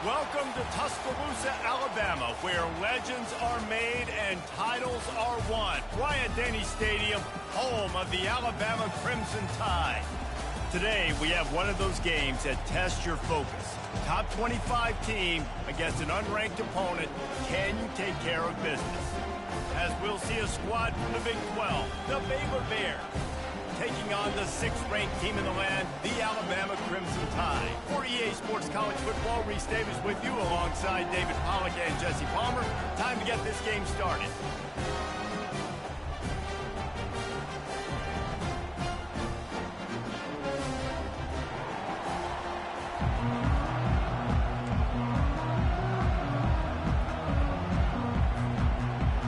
Welcome to Tuscaloosa, Alabama, where legends are made and titles are won. Bryant-Denny Stadium, home of the Alabama Crimson Tide. Today, we have one of those games that tests your focus. Top 25 team against an unranked opponent. Can you take care of business? As we'll see a squad from the Big 12, the Baylor Bears, taking on the 6th-ranked team in the land, the Alabama Crimson Tide. For EA Sports College Football, Reese Davis with you alongside David Pollack and Jesse Palmer. Time to get this game started.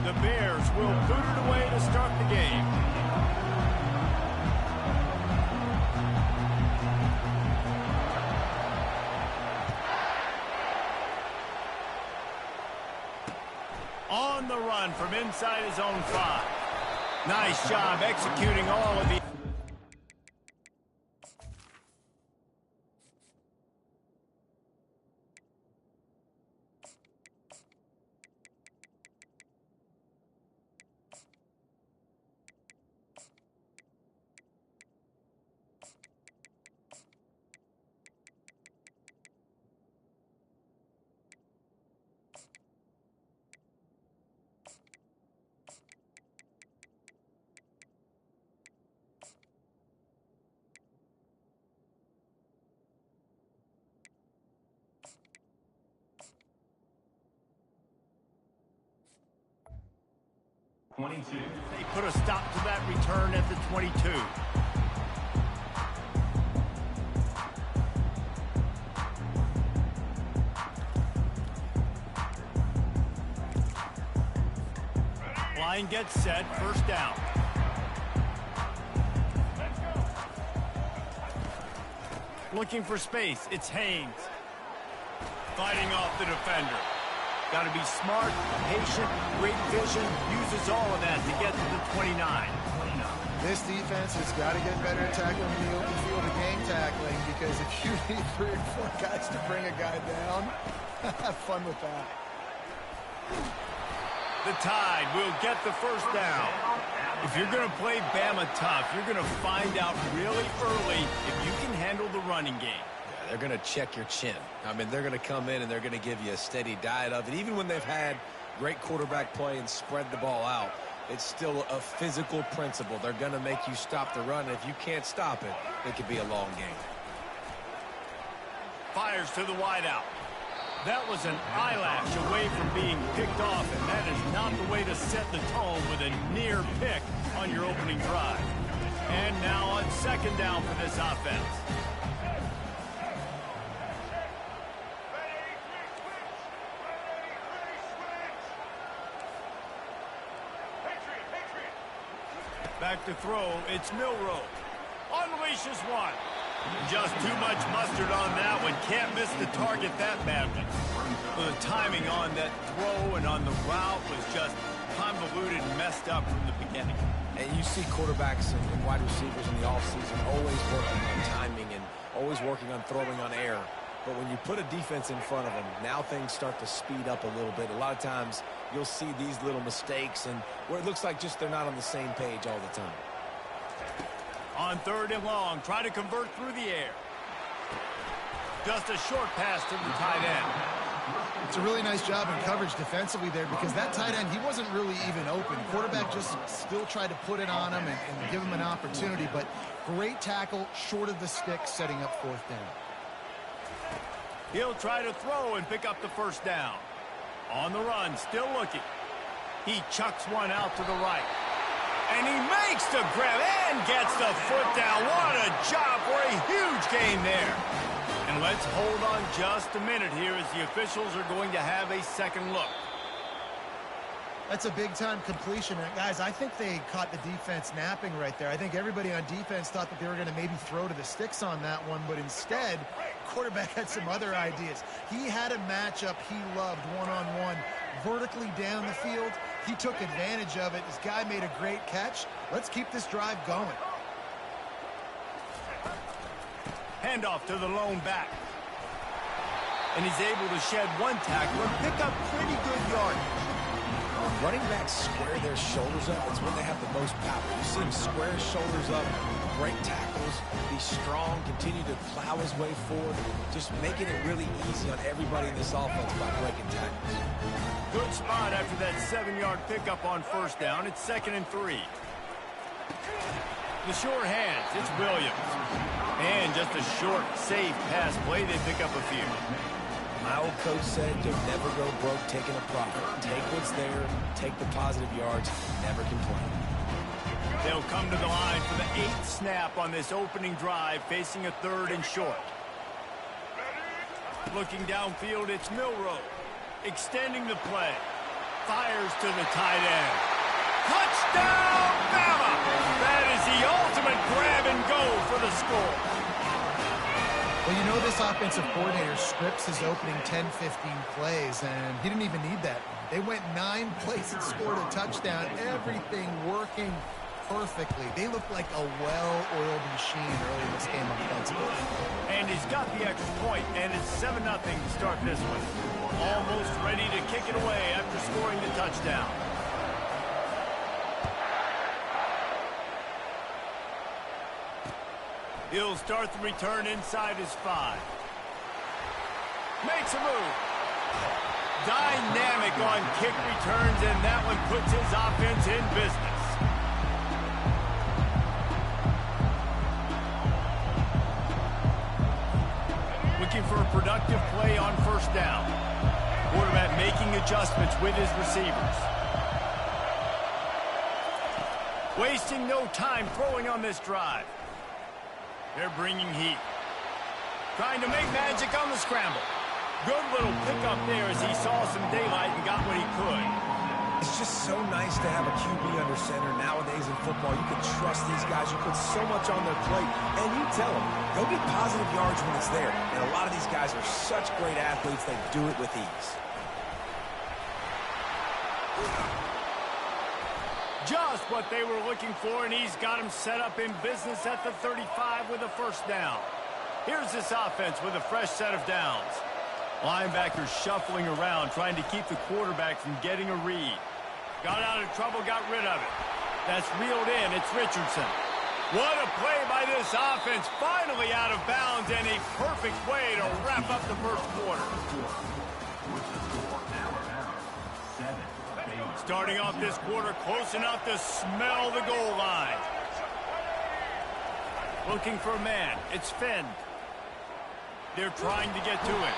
The Bears will boot it away to start the game. On the run from inside his own 5. Nice job executing all of the... They put a stop to that return at the 22. Line gets set, first down. Looking for space, it's Haynes. Fighting off the defender. Got to be smart, patient, great vision, uses all of that to get to the 29. This defense has got to get better at tackling in the open field of game tackling, because if you need 3 or 4 guys to bring a guy down, have fun with that. The Tide will get the first down. If you're going to play Bama tough, you're going to find out really early if you can handle the running game. They're going to check your chin. I mean, they're going to come in and they're going to give you a steady diet of it. Even when they've had great quarterback play and spread the ball out, it's still a physical principle. They're going to make you stop the run. If you can't stop it, it could be a long game. Fires to the wideout. That was an eyelash away from being picked off, and that is not the way to set the tone with a near pick on your opening drive. And now on 2nd down for this offense. Back to throw, it's Milroe. Unleashes one. Just too much mustard on that one. Can't miss the target that badly. Well, the timing on that throw and on the route was just convoluted and messed up from the beginning. And you see quarterbacks and wide receivers in the offseason always working on timing and always working on throwing on air. But when you put a defense in front of them, now things start to speed up a little bit. A lot of times you'll see these little mistakes and where it looks like just they're not on the same page all the time. On 3rd and long, try to convert through the air. Just a short pass to the tight end. It's a really nice job in coverage defensively there, because that tight end, he wasn't really even open. Quarterback just still tried to put it on him and give him an opportunity, but great tackle short of the stick, setting up 4th down. He'll try to throw and pick up the first down. On the run, still looking. He chucks one out to the right. And he makes the grab and gets the foot down. What a job for a huge gain there. And let's hold on just a minute here as the officials are going to have a second look. That's a big-time completion. And guys, I think they caught the defense napping right there. I think everybody on defense thought that they were going to maybe throw to the sticks on that one, but instead, quarterback had some other ideas. He had a matchup he loved one-on-one, vertically down the field. He took advantage of it. This guy made a great catch. Let's keep this drive going. Handoff to the lone back. And he's able to shed one tackle and pick up pretty good yardage. When running backs square their shoulders up, it's when they have the most power. You see him square his shoulders up, break tackles, be strong, continue to plow his way forward, just making it really easy on everybody in this offense by breaking tackles. Good spot after that 7-yard pickup on first down. It's 2nd and 3. The sure hands, it's Williams. And just a short, safe pass play, they pick up a few. My old coach said you'll never go broke taking a profit. Take what's there, take the positive yards, never complain. They'll come to the line for the 8th snap on this opening drive, facing a 3rd and short. Looking downfield, it's Milroe. Extending the play. Fires to the tight end. Touchdown, Bama! That is the ultimate grab and go for the score. Well, you know this offensive coordinator scripts his opening 10-15 plays, and he didn't even need that. They went 9 plays and scored a touchdown. Everything working perfectly. They looked like a well-oiled machine early in this game offensively. And he's got the extra point, and it's 7-0 to start this one. Almost ready to kick it away after scoring the touchdown. He'll start the return inside his 5. Makes a move. Dynamic on kick returns, and that one puts his offense in business. Looking for a productive play on first down. Quarterback making adjustments with his receivers. Wasting no time throwing on this drive. They're bringing heat. Trying to make magic on the scramble. Good little pickup there as he saw some daylight and got what he could. It's just so nice to have a QB under center. Nowadays in football, you can trust these guys. You put so much on their plate, and you tell them, go get positive yards when it's there. And a lot of these guys are such great athletes, they do it with ease. Just what they were looking for, and he's got him set up in business at the 35 with a first down. Here's this offense with a fresh set of downs. Linebackers shuffling around, trying to keep the quarterback from getting a read. Got out of trouble, got rid of it. That's reeled in. It's Richardson. What a play by this offense. Finally out of bounds, and a perfect way to wrap up the first quarter. Starting off this quarter close enough to smell the goal line. Looking for a man. It's Finn. They're trying to get to it.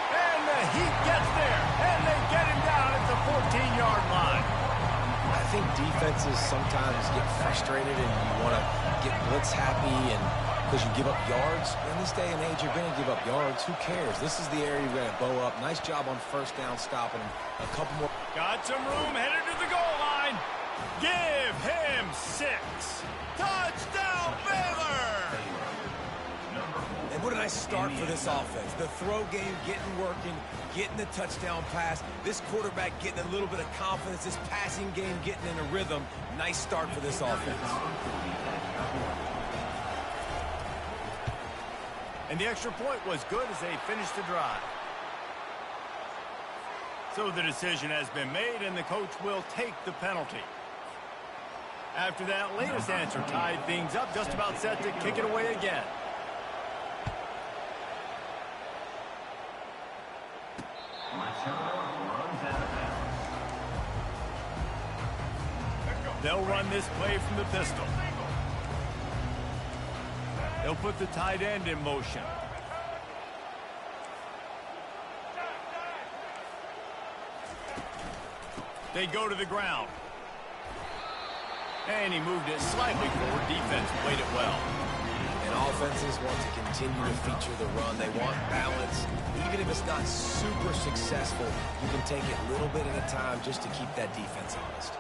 And the Heat gets there. And they get him down at the 14-yard line. I think defenses sometimes get frustrated and you want to get blitz happy and because you give up yards. In this day and age, you're going to give up yards. Who cares? This is the area you're going to bow up. Nice job on first down stopping him. A couple more. Got some room, headed to the goal line. Give him 6. Touchdown, Baylor! And what a nice start for this offense. The throw game getting working, getting the touchdown pass. This quarterback getting a little bit of confidence. This passing game getting in a rhythm. Nice start for this offense. And the extra point was good as they finished the drive. So the decision has been made, and the coach will take the penalty. After that latest answer tied things up, just about set to kick it away again. They'll run this play from the pistol. They'll put the tight end in motion. They go to the ground. And he moved it slightly forward. Defense played it well. And offenses want to continue to feature the run. They want balance. Even if it's not super successful, you can take it a little bit at a time just to keep that defense honest.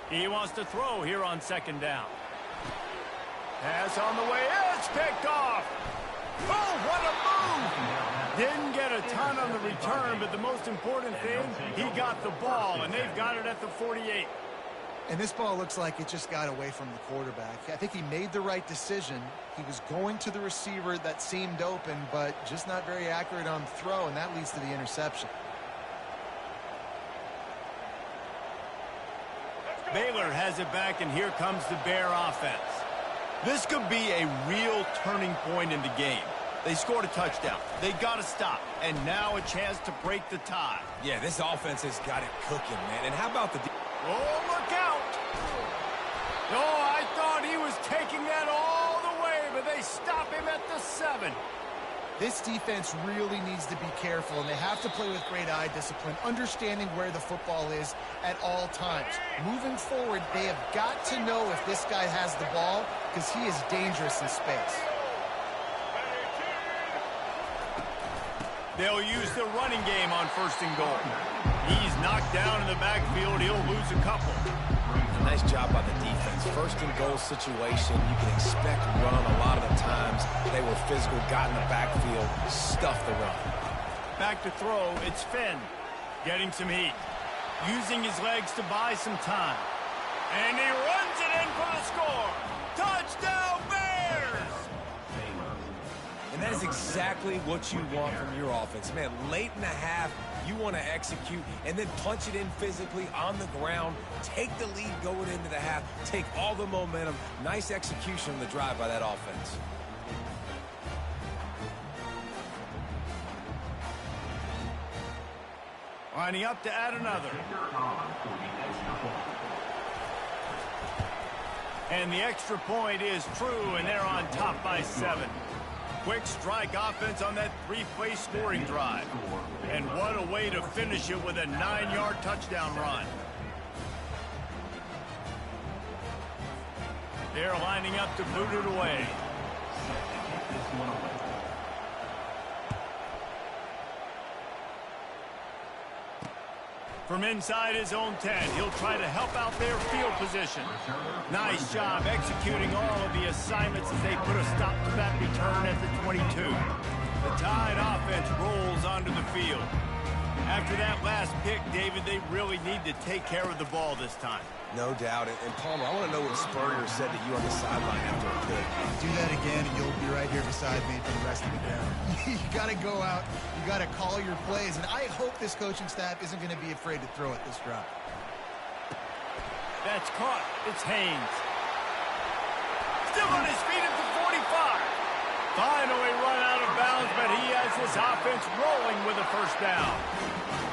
He wants to throw here on second down. Pass on the way. It's picked off. Oh, what a move! Didn't get a ton on the return, but the most important thing, he got the ball, and they've got it at the 48. And this ball looks like it just got away from the quarterback. I think he made the right decision. He was going to the receiver that seemed open, but just not very accurate on the throw, and that leads to the interception. Baylor has it back, and here comes the Bear offense. This could be a real turning point in the game. They scored a touchdown. They got to stop, and now a chance to break the tie. Yeah, this offense has got it cooking, man. And how about the... Oh, look out! Oh, I thought he was taking that all the way, but they stop him at the 7. This defense really needs to be careful, and they have to play with great eye discipline, understanding where the football is at all times. Moving forward, they have got to know if this guy has the ball, because he is dangerous in space. They'll use the running game on 1st and goal. He's knocked down in the backfield. He'll lose a couple. Nice job by the defense. 1st and goal situation, you can expect run a lot of the times. They were physical, got in the backfield, stuffed the run. Back to throw, it's Finn. Getting some heat. Using his legs to buy some time. And he runs it in for the score. Touchdown, Bears! And that is exactly what you want from your offense. Man, late in the half, you want to execute and then punch it in physically on the ground. Take the lead going into the half. Take all the momentum. Nice execution on the drive by that offense. Lining up to add another. And the extra point is true, and they're on top by 7. Quick strike offense on that 3-play scoring drive. And what a way to finish it with a 9-yard touchdown run. They're lining up to boot it away. From inside his own 10, he'll try to help out their field position. Nice job executing all of the assignments as they put a stop to that return at the 22. The Tide offense rolls onto the field. After that last pick, David, they really need to take care of the ball this time. No doubt. And Palmer, I want to know what Spurrier said to you on the sideline after a pick. Do that again, and you'll be right here beside me for the rest of the game. You got to go out. You got to call your plays, and I hope this coaching staff isn't going to be afraid to throw it this drive. That's caught. It's Haynes. Still on his feet at the 45. Finally run out of bounds, but he has this offense rolling with a 1st down.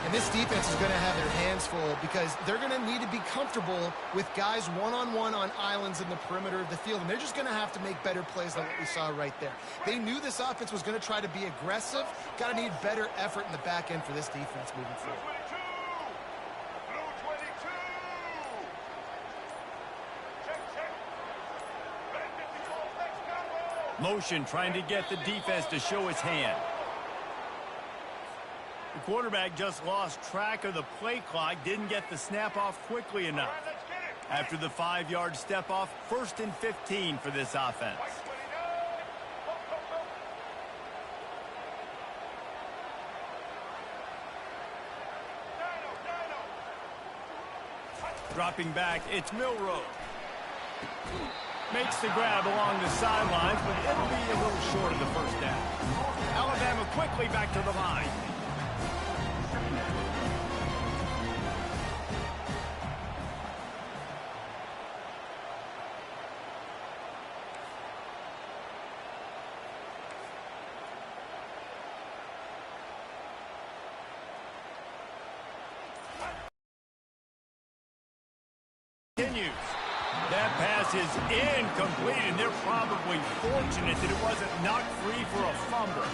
And this defense is going to have their hands full because they're going to need to be comfortable with guys one-on-one on islands in the perimeter of the field. And they're just going to have to make better plays than what we saw right there. They knew this offense was going to try to be aggressive. Got to need better effort in the back end for this defense moving forward. Motion trying to get the defense to show his hand. The quarterback just lost track of the play clock, didn't get the snap off quickly enough. After the 5-yard step off, 1st and 15 for this offense. Dropping back, it's Milroe. Makes the grab along the sidelines, but it'll be a little short of the 1st down. Alabama quickly back to the line. Continues. That pass is incomplete, and they're probably fortunate that it wasn't knocked free for a fumble.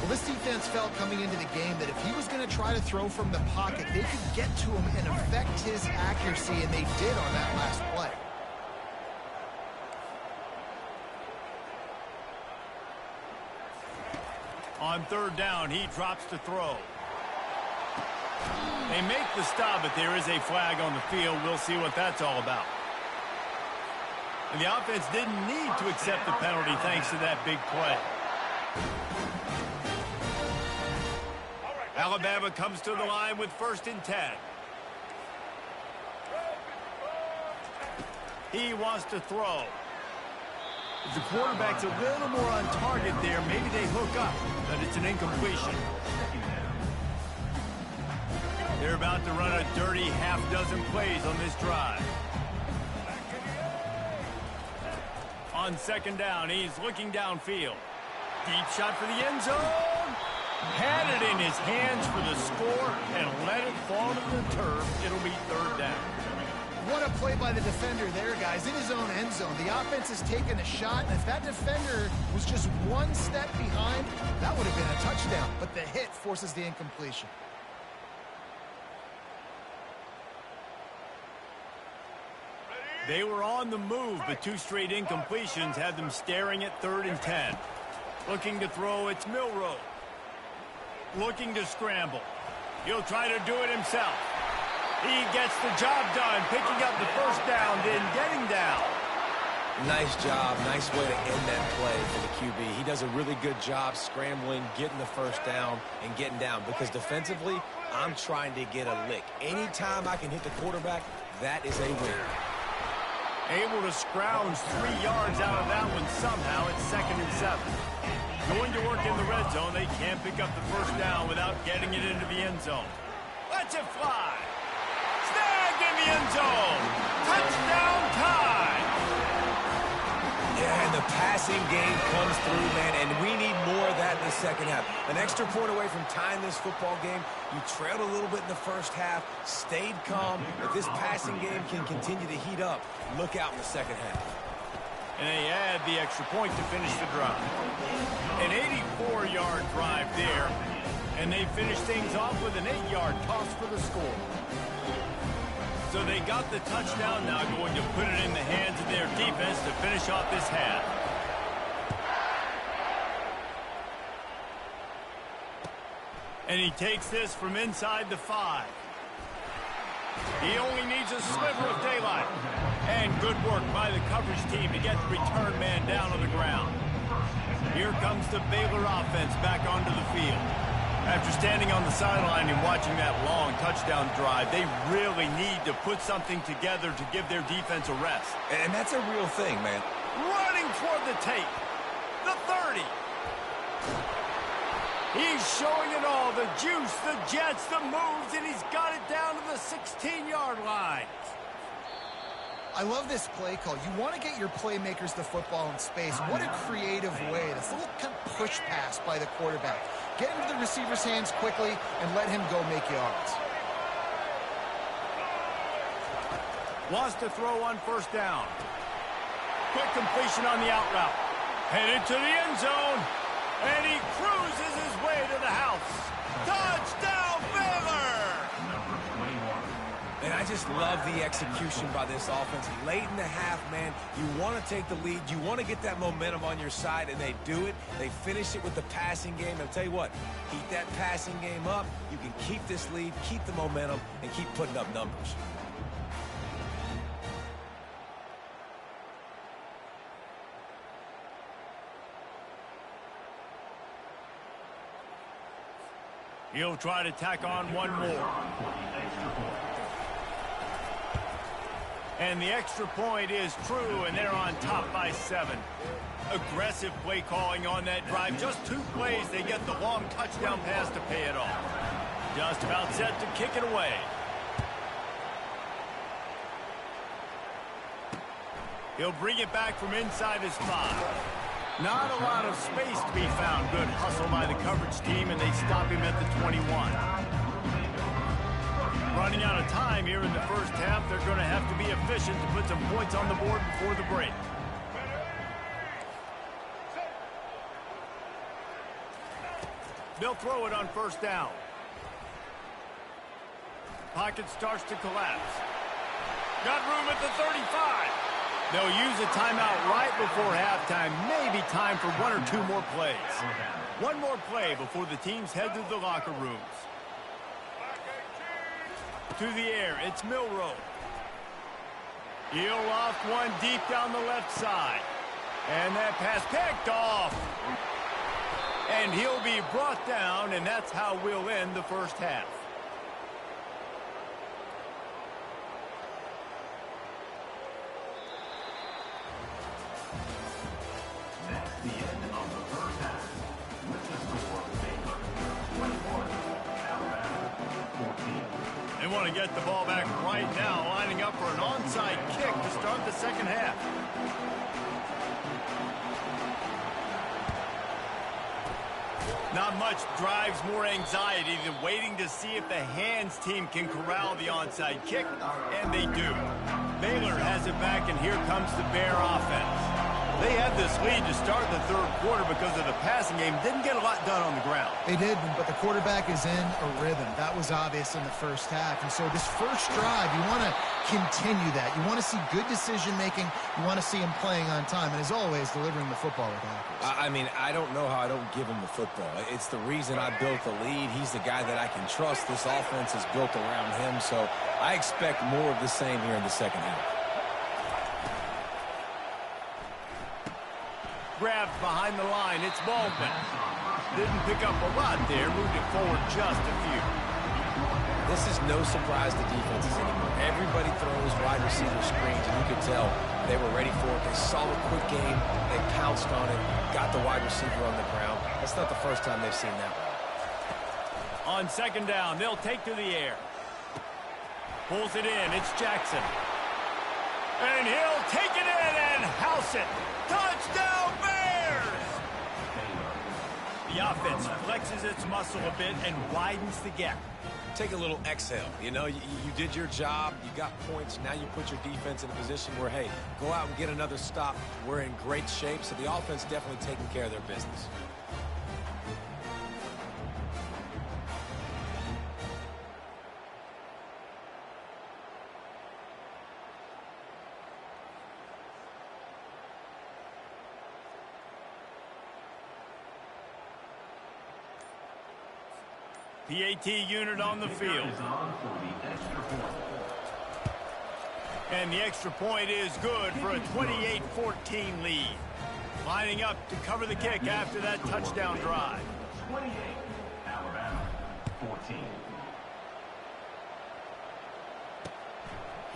Well, this defense felt coming into the game that if he was going to try to throw from the pocket, they could get to him and affect his accuracy, and they did on that last play. On third down, he drops to throw. They make the stop, but there is a flag on the field. We'll see what that's all about. And the offense didn't need to accept the penalty thanks to that big play. Alabama comes to the line with 1st and 10. He wants to throw. If the quarterback's a little more on target there, maybe they hook up, but it's an incompletion. They're about to run a dirty half-dozen plays on this drive. On 2nd down, he's looking downfield. Deep shot for the end zone. Had it in his hands for the score and let it fall to the turf. It'll be 3rd down. What a play by the defender there, guys. In his own end zone. The offense has taken a shot, and if that defender was just one step behind, that would have been a touchdown. But the hit forces the incompletion. They were on the move, but 2 straight incompletions had them staring at 3rd and 10. Looking to throw, it's Milroe. Looking to scramble. He'll try to do it himself. He gets the job done, picking up the 1st down, then getting down. Nice job. Nice way to end that play for the QB. He does a really good job scrambling, getting the 1st down, and getting down. Because defensively, I'm trying to get a lick. Anytime I can hit the quarterback, that is a win. Able to scrounge 3 yards out of that one somehow. It's 2nd and 7. Going to work in the red zone. They can't pick up the 1st down without getting it into the end zone. Let's it fly. Snagged in the end zone. Touchdown time. Yeah, and the passing game comes through, man, and we need more of that in the 2nd half. An extra point away from tying this football game. You trailed a little bit in the 1st half, stayed calm. If this passing game can continue to heat up, look out in the 2nd half. And they add the extra point to finish the drive. An 84-yard drive there, and they finish things off with an 8-yard toss for the score. So they got the touchdown, now going to put it in the hands of their defense to finish off this half. And he takes this from inside the 5. He only needs a sliver of daylight. And good work by the coverage team to get the return man down on the ground. Here comes the Baylor offense back onto the field. After standing on the sideline and watching that long touchdown drive, they really need to put something together to give their defense a rest. And that's a real thing, man. Running toward the tape. The 30. He's showing it all. The juice, the jets, the moves, and he's got it down to the 16-yard line. I love this play call. You want to get your playmakers the football in space. What a creative way. This little kind of push pass by the quarterback. Get into the receiver's hands quickly and let him go make yards. Wants to throw on 1st down. Quick completion on the out route. Headed to the end zone. And he cruises his way to the house. Touchdown, Baylor! And I just love the execution by this offense. Late in the half, man, you want to take the lead. You want to get that momentum on your side, and they do it. They finish it with the passing game. I'll tell you what, keep that passing game up. You can keep this lead, keep the momentum, and keep putting up numbers. He'll try to tack on one more. And the extra point is true, and they're on top by 7. Aggressive play calling on that drive. Just 2 plays, they get the long touchdown pass to pay it off. Just about set to kick it away. He'll bring it back from inside his 5. Not a lot of space to be found. Good hustle by the coverage team, and they stop him at the 21. Running out of time here in the 1st half. They're going to have to be efficient to put some points on the board before the break. They'll throw it on 1st down. Pocket starts to collapse. Got room at the 35. They'll use a timeout right before halftime. Maybe time for one or two more plays. One more play before the teams head to the locker rooms. To the air, it's Milroe. He'll loft one deep down the left side. And that pass picked off. And he'll be brought down, and that's how we'll end the first half. That's the end of the first half. With the score, Baylor 21, Alabama 14. They want to get the ball back right now, lining up for an onside kick to start the second half. Not much drives more anxiety than waiting to see if the hands team can corral the onside kick, and they do. Baylor has it back, and here comes the Bear offense. They had this lead to start the third quarter because of the passing game. Didn't get a lot done on the ground. They did, but the quarterback is in a rhythm. That was obvious in the first half. And so this first drive, you want to continue that. You want to see good decision-making. You want to see him playing on time. And as always, delivering the football with accuracy. I mean, I don't know how I don't give him the football. It's the reason I built the lead. He's the guy that I can trust. This offense is built around him. So I expect more of the same here in the second half. Grabbed behind the line, it's Baldwin. Didn't pick up a lot there, moved it forward just a few. This is no surprise to defenses anymore. Everybody throws wide receiver screens, and you could tell they were ready for it. They saw a quick game, they pounced on it, got the wide receiver on the ground. That's not the first time they've seen that one. On second down, they'll take to the air. Pulls it in, it's Jackson. And he'll take it in and house it. Touchdown, Bears! The offense flexes its muscle a bit and widens the gap. Take a little exhale. You know, you did your job. You got points. Now you put your defense in a position where, hey, go out and get another stop. We're in great shape, so the offense definitely taking care of their business. PAT unit on the field. And the extra point is good for a 28-14 lead. Lining up to cover the kick after that touchdown drive. 28, Alabama 14.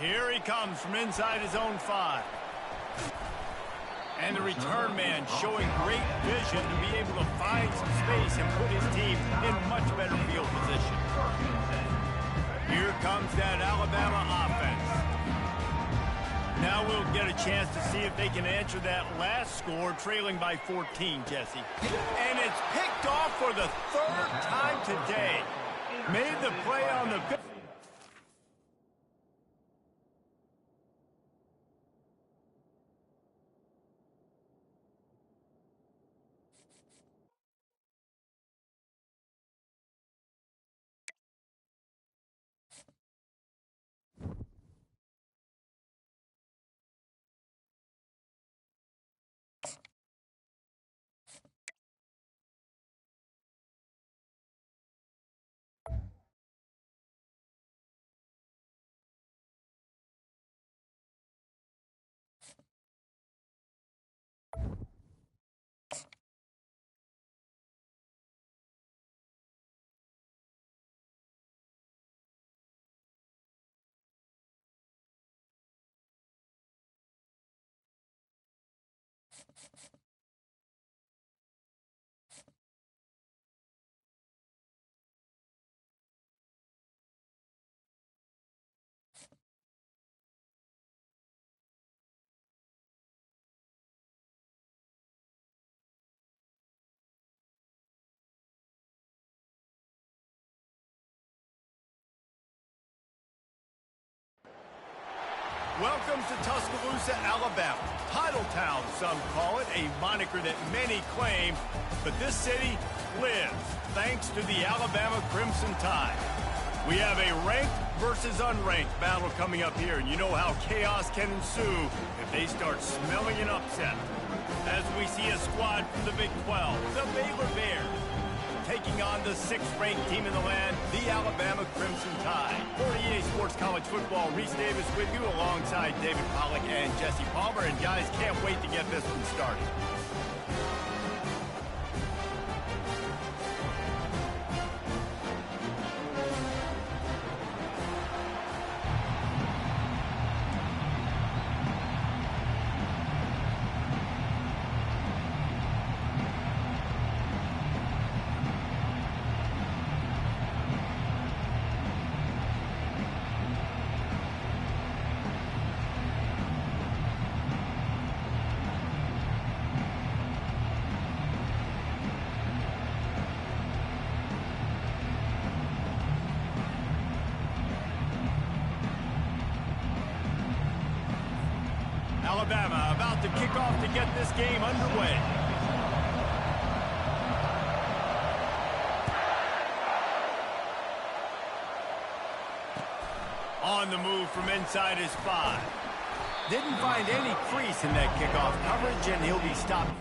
Here he comes from inside his own 5. And the return man showing great vision to be able to find some space and put his team in much better field position. Here comes that Alabama offense. Now we'll get a chance to see if they can answer that last score, trailing by 14, Jesse. And it's picked off for the third time today. Made the play on the pitch. Welcome to Tuscaloosa, Alabama. Titletown, some call it, a moniker that many claim, but this city lives thanks to the Alabama Crimson Tide. We have a ranked versus unranked battle coming up here, and you know how chaos can ensue if they start smelling an upset. As we see a squad from the Big 12, the Baylor Bears, taking on the 6th-ranked team in the land, the Alabama Crimson Tide. For EA Sports College Football, Reese Davis with you alongside David Pollack and Jesse Palmer, and guys, can't wait to get this one started. Alabama about to kick off to get this game underway. On the move from inside his 5. Didn't find any crease in that kickoff coverage, and he'll be stopped.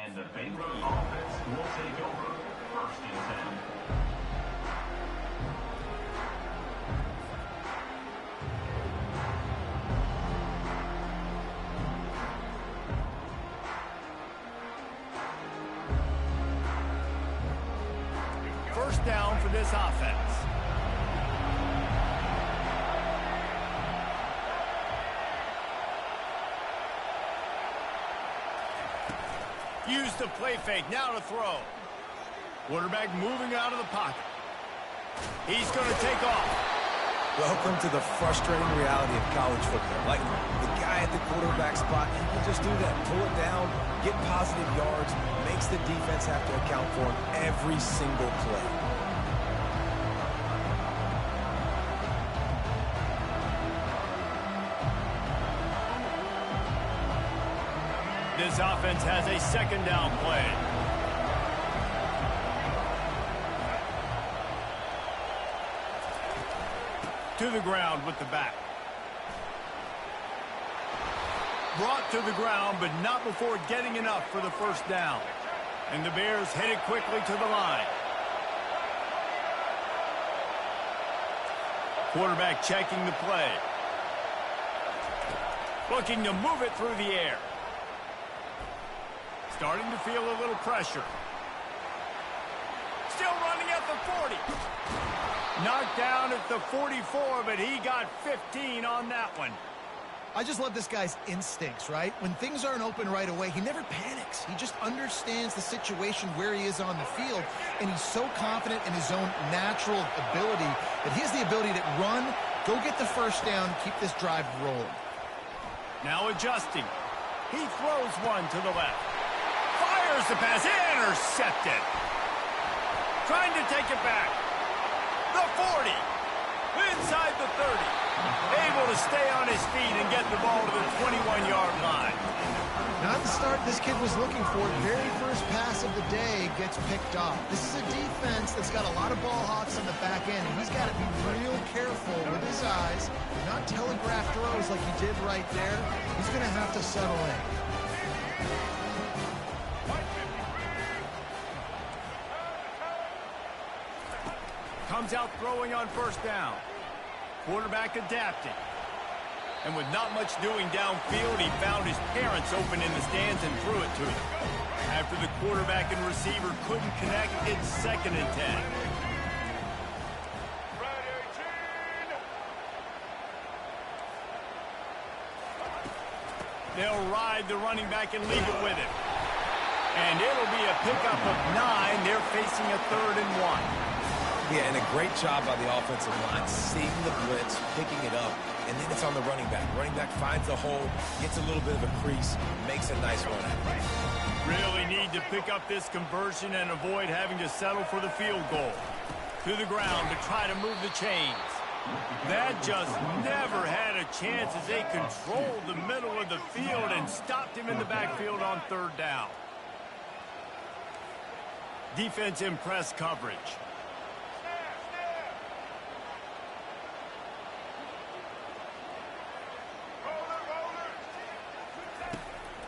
And the Baylor offense will take over 1st and 10. First down for this offense. Use the play fake, now to throw. Quarterback moving out of the pocket. He's going to take off. Welcome to the frustrating reality of college football. Like, the guy at the quarterback spot, he can just do that. Pull it down, get positive yards, makes the defense have to account for him every single play. This offense has a 2nd down play. To the ground with the back. Brought to the ground, but not before getting enough for the 1st down. And the Bears headed quickly to the line. Quarterback checking the play. Looking to move it through the air. Starting to feel a little pressure. Still running at the 40. Knocked down at the 44, but he got 15 on that one. I just love this guy's instincts, right? When things aren't open right away, he never panics. He just understands the situation where he is on the field, and he's so confident in his own natural ability that he has the ability to run, go get the 1st down, keep this drive rolling. Now adjusting. He throws one to the left. Fires the pass, intercepted. Trying to take it back. The 40. Inside the 30. Able to stay on his feet and get the ball to the 21-yard line. Not the start this kid was looking for. Very first pass of the day gets picked off. This is a defense that's got a lot of ball hawks on the back end, and he's got to be real careful with his eyes, not telegraph throws like he did right there. He's going to have to settle in. Comes out throwing on first down. Quarterback adapting. And with not much doing downfield, he found his parents open in the stands and threw it to them. After the quarterback and receiver couldn't connect, it's 2nd and 10. They'll ride the running back and leave it with him. And it'll be a pickup of 9. They're facing a 3rd and 1. Yeah, and a great job by the offensive line, seeing the blitz, picking it up, and then it's on the running back. Running back finds the hole, gets a little bit of a crease, makes a nice run at it. Really need to pick up this conversion and avoid having to settle for the field goal. To the ground to try to move the chains. That just never had a chance as they controlled the middle of the field and stopped him in the backfield on 3rd down. Defense in press coverage.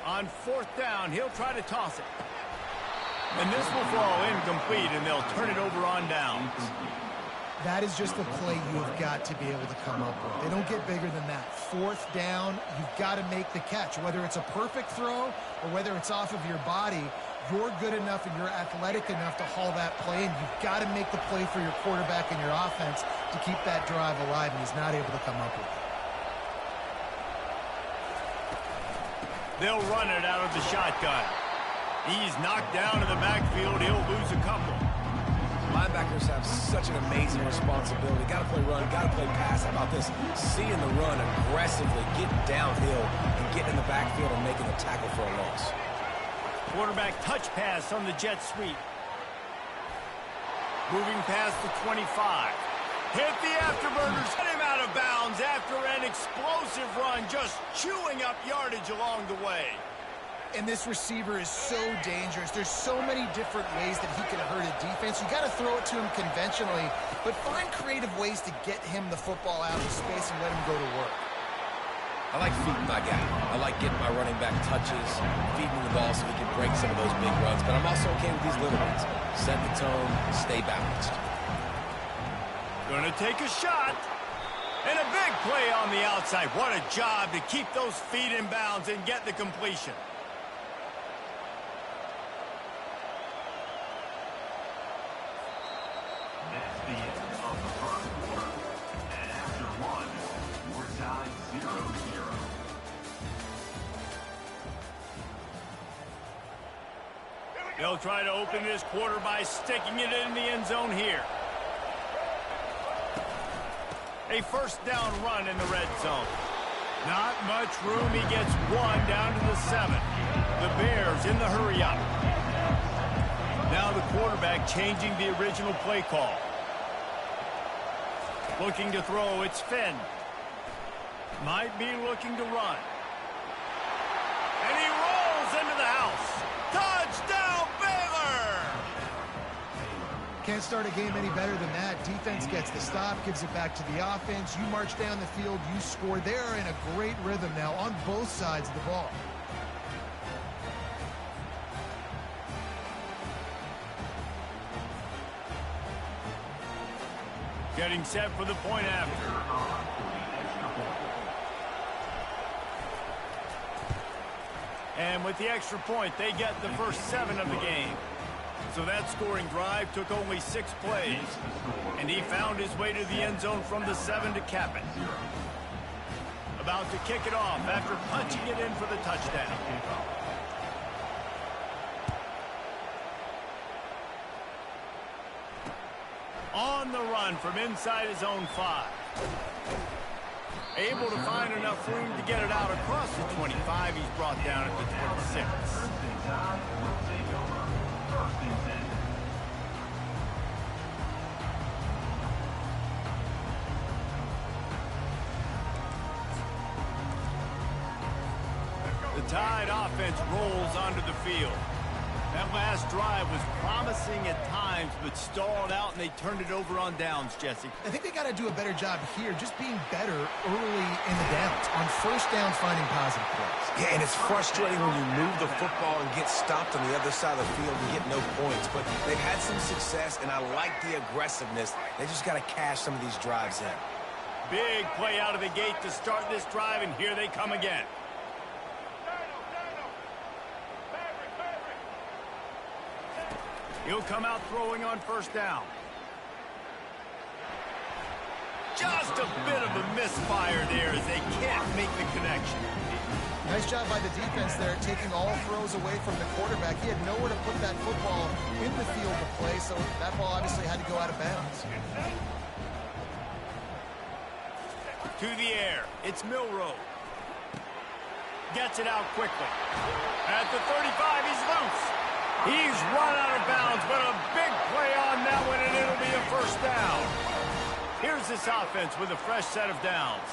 On 4th down, he'll try to toss it. And this will fall incomplete, and they'll turn it over on downs. That is just the play you've got to be able to come up with. They don't get bigger than that. 4th down, you've got to make the catch. Whether it's a perfect throw or whether it's off of your body, you're good enough and you're athletic enough to haul that play, and you've got to make the play for your quarterback and your offense to keep that drive alive, and he's not able to come up with it. They'll run it out of the shotgun. He's knocked down in the backfield. He'll lose a couple. Linebackers have such an amazing responsibility. Got to play run, got to play pass. How about this? Seeing the run aggressively, getting downhill, and getting in the backfield and making the tackle for a loss. Quarterback touch pass on the jet sweep. Moving past the 25. Hit the afterburners. Get him out of bounds after an explosive run, just chewing up yardage along the way. And this receiver is so dangerous. There's so many different ways that he can hurt a defense. You got to throw it to him conventionally, but find creative ways to get him the football out of space and let him go to work. I like feeding my guy. I like getting my running back touches, feeding the ball so he can break some of those big runs, but I'm also okay with these little ones. Set the tone, stay balanced. Gonna take a shot. And a big play on the outside. What a job to keep those feet in bounds and get the completion. That's the end of the first quarter. And after one, we're tied 0-0. They'll try to open this quarter by sticking it in the end zone here. A first down run in the red zone. Not much room. He gets 1 down to the 7. The Bears in the hurry up. Now the quarterback changing the original play call. Looking to throw, it's Finn. Might be looking to run. And he rolls into the house. Touchdown, Baylor! Can't start a game any better than that. Defense gets the stop, gives it back to the offense. You march down the field, you score. They're in a great rhythm now on both sides of the ball. Getting set for the point after. And with the extra point, they get the first 7 of the game. So that scoring drive took only 6 plays. And he found his way to the end zone from the 7 to cap it. About to kick it off after punching it in for the touchdown. On the run from inside his own 5. Able to find enough room to get it out across the 25. He's brought down at the 26. The Tide offense rolls onto the field. That last drive was promising at times, but stalled out, and they turned it over on downs, Jesse. I think they got to do a better job here, just being better early in the downs, on first downs, finding positive plays. Yeah, and it's frustrating when you move the football and get stopped on the other side of the field and get no points. But they've had some success, and I like the aggressiveness. They just got to cash some of these drives in. Big play out of the gate to start this drive, and here they come again. He'll come out throwing on first down. Just a bit of a misfire there as they can't make the connection. Nice job by the defense there, taking all throws away from the quarterback. He had nowhere to put that football in the field to play, so that ball obviously had to go out of bounds. To the air, it's Milroe. Gets it out quickly. At the 35, he's loose. He's run out of bounds, but a big play on that one, and it'll be a first down. Here's this offense with a fresh set of downs.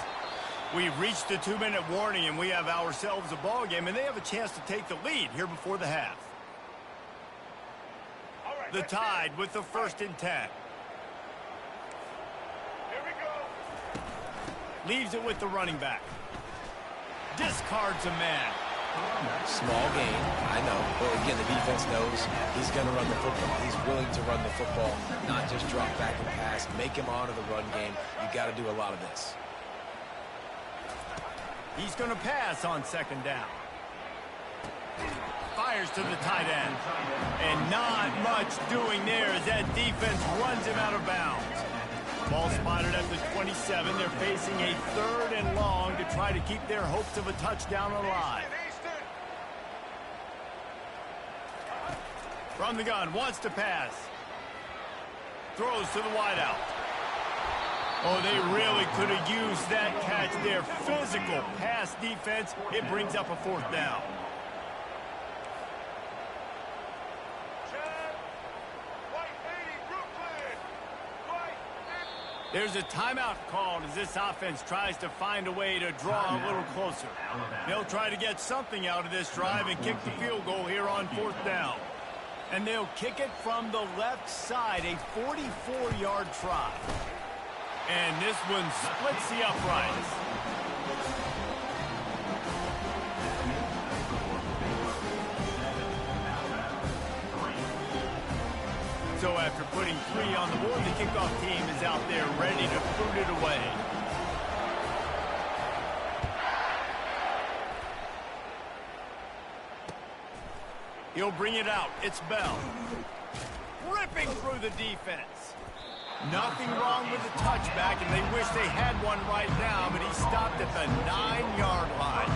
We've reached the 2-minute warning, and we have ourselves a ball game, and they have a chance to take the lead here before the half. The Tide with the 1st and 10. Here we go. Leaves it with the running back. Discards a man. Small gain, I know. But again, the defense knows he's going to run the football. He's willing to run the football, not just drop back and pass. Make him honor the run game. You got to do a lot of this. He's going to pass on 2nd down. Fires to the tight end. And not much doing there as that defense runs him out of bounds. Ball spotted at the 27. They're facing a 3rd and long to try to keep their hopes of a touchdown alive. From the gun, wants to pass. Throws to the wideout. Oh, they really could have used that catch there. Physical pass defense. It brings up a 4th down. There's a timeout called as this offense tries to find a way to draw a little closer. They'll try to get something out of this drive and kick the field goal here on 4th down. And they'll kick it from the left side, a 44-yard try. And this one splits the uprights. So after putting 3 on the board, the kickoff team is out there ready to boot it away. He'll bring it out. It's Bell. Ripping through the defense. Nothing wrong with the touchback, and they wish they had one right now, but he stopped at the 9-yard line.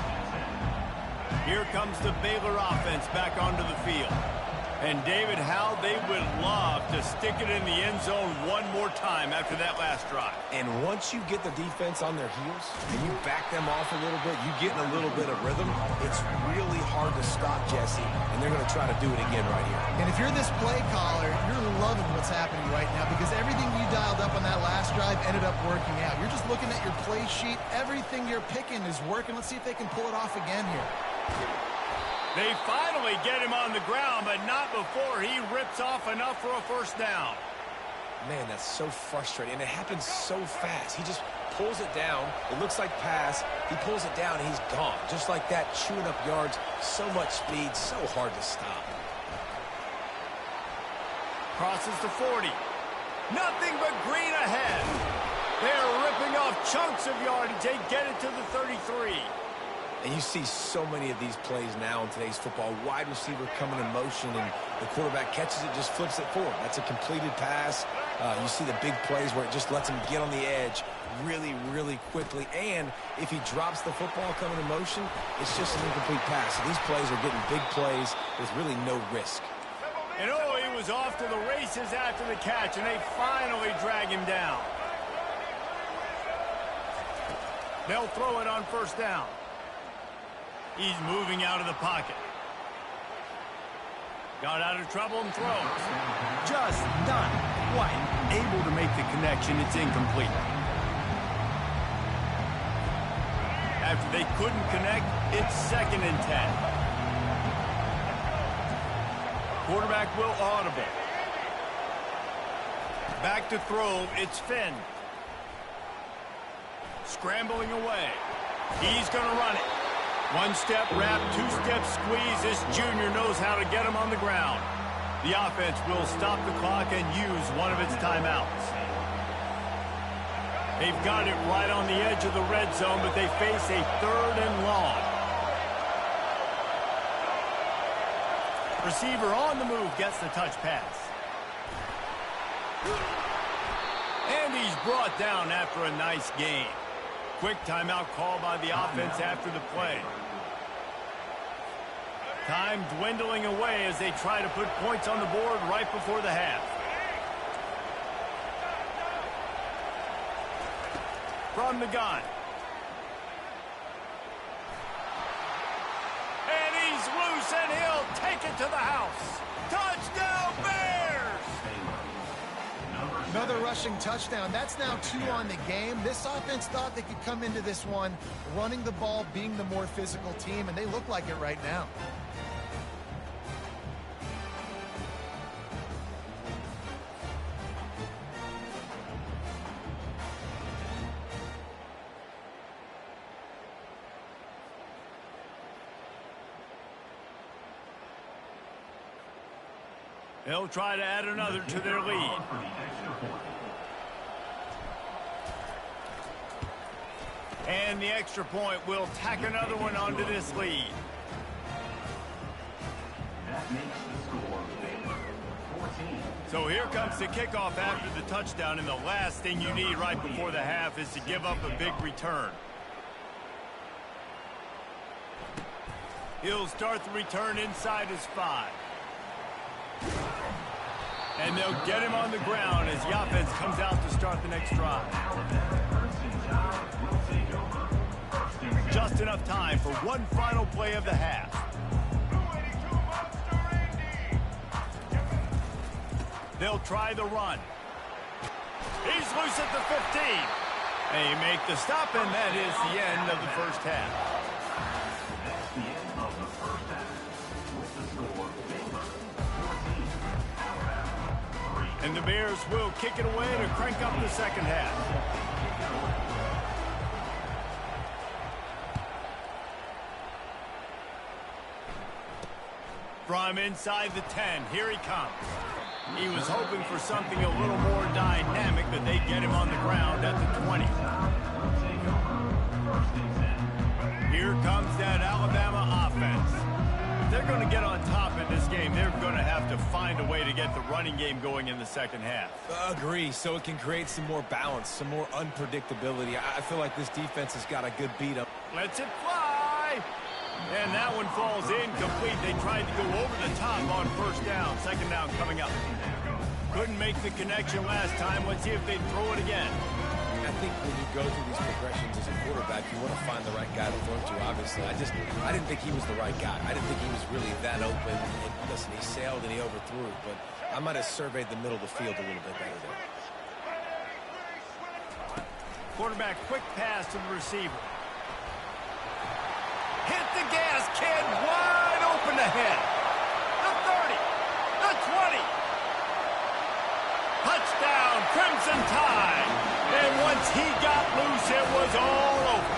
Here comes the Baylor offense back onto the field. And David, how they would love to stick it in the end zone one more time after that last drive. And once you get the defense on their heels and you back them off a little bit, you get in a little bit of rhythm, it's really hard to stop, Jesse, and they're going to try to do it again right here. And if you're this play caller, you're loving what's happening right now because everything you dialed up on that last drive ended up working out. You're just looking at your play sheet. Everything you're picking is working. Let's see if they can pull it off again here. They finally get him on the ground, but not before he rips off enough for a first down. Man, that's so frustrating, and it happens so fast. He just pulls it down. It looks like pass. He pulls it down, and he's gone. Just like that, chewing up yards. So much speed, so hard to stop. Crosses the 40. Nothing but green ahead. They're ripping off chunks of yardage. They get it to the 33. And you see so many of these plays now in today's football. Wide receiver coming in motion, and the quarterback catches it, just flips it forward. That's a completed pass. You see the big plays where it just lets him get on the edge really, really quickly. And if he drops the football coming in motion, it's just an incomplete pass. So these plays are getting big plays with really no risk. And oh, he was off to the races after the catch, and they finally drag him down. They'll throw it on first down. He's moving out of the pocket. Got out of trouble and throws. Just not quite able to make the connection. It's incomplete. After they couldn't connect, it's 2nd and 10. Quarterback will audible. Back to throw, it's Finn. Scrambling away. He's going to run it. One-step wrap, two-step squeeze. This junior knows how to get him on the ground. The offense will stop the clock and use one of its timeouts. They've got it right on the edge of the red zone, but they face a 3rd and long. Receiver on the move gets the touch pass. And he's brought down after a nice gain. Quick timeout call by the offense after the play. Time dwindling away as they try to put points on the board right before the half. From the gun. And he's loose and he'll take it to the house. Touchdown Bears! Another rushing touchdown. That's now 2 on the game. This offense thought they could come into this one running the ball, being the more physical team, and they look like it right now. They'll try to add another to their lead. And the extra point will tack another one onto this lead. That makes the score 14. So here comes the kickoff after the touchdown, and the last thing you need right before the half is to give up a big return. He'll start the return inside his 5. And they'll get him on the ground as the offense comes out to start the next drive. Just enough time for one final play of the half. They'll try the run. He's loose at the 15. They make the stop, and that is the end of the first half. That's the end of the first half. With the score, Baylor 14, Alabama 3. And the Bears will kick it away to crank up the second half. From inside the 10, here he comes. He was hoping for something a little more dynamic, but they get him on the ground at the 20. Here comes that Alabama offense. If they're going to get on top in this game, they're going to have to find a way to get the running game going in the second half. Agree, so it can create some more balance, some more unpredictability. I feel like this defense has got a good beat up. Lets it fly. And that one falls incomplete. They tried to go over the top on first down. Second down coming up. Couldn't make the connection last time. Let's see if they throw it again. I think when you go through these progressions as a quarterback, you want to find the right guy to throw to, obviously. I didn't think he was the right guy. I didn't think he was really that open. And listen, he sailed and he overthrew, but I might have surveyed the middle of the field a little bit better there. Quarterback quick pass to the receiver. Hit the gas, kid. Wide open ahead. The 30. The 20. Touchdown, Crimson Tide. And once he got loose, it was all over.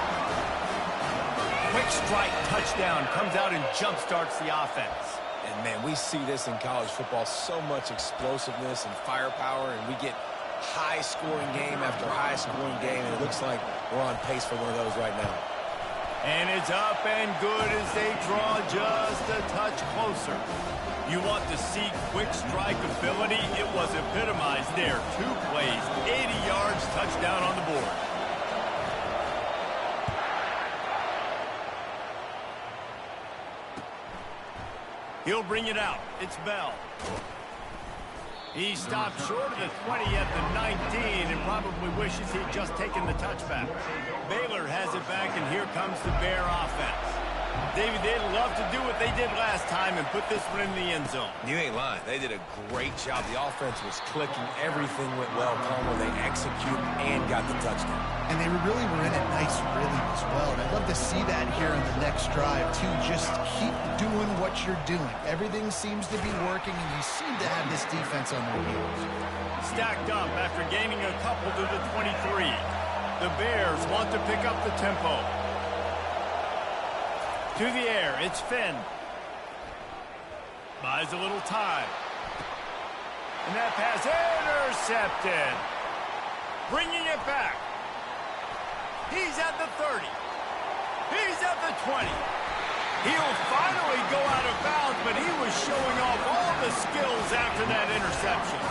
Quick strike touchdown comes out and jump-starts the offense. And, man, we see this in college football, so much explosiveness and firepower, and we get high-scoring game after high-scoring game, and it looks like we're on pace for one of those right now. And it's up and good as they draw just a touch closer. You want to see quick strike ability? It was epitomized there. 2 plays, 80 yards, touchdown on the board. He'll bring it out. It's Bell. He stopped short of the 20 at the 19 and probably wishes he'd just taken the touchback. Baylor has it back, and here comes the Bear offense. David, they'd love to do what they did last time and put this one in the end zone. You ain't lying. They did a great job. The offense was clicking. Everything went well. Palmer, they executed and got the touchdown. And they really were in a nice rhythm as well. And I'd love to see that here on the next drive, too. Just keep doing what you're doing. Everything seems to be working, and you seem to have this defense on their heels. Stacked up after gaining a couple to the 23. The Bears want to pick up the tempo. To the air, it's Finn. Buys a little time. And that pass intercepted. Bringing it back. He's at the 30. He's at the 20. He'll finally go out of bounds, but he was showing off all the skills after that interception.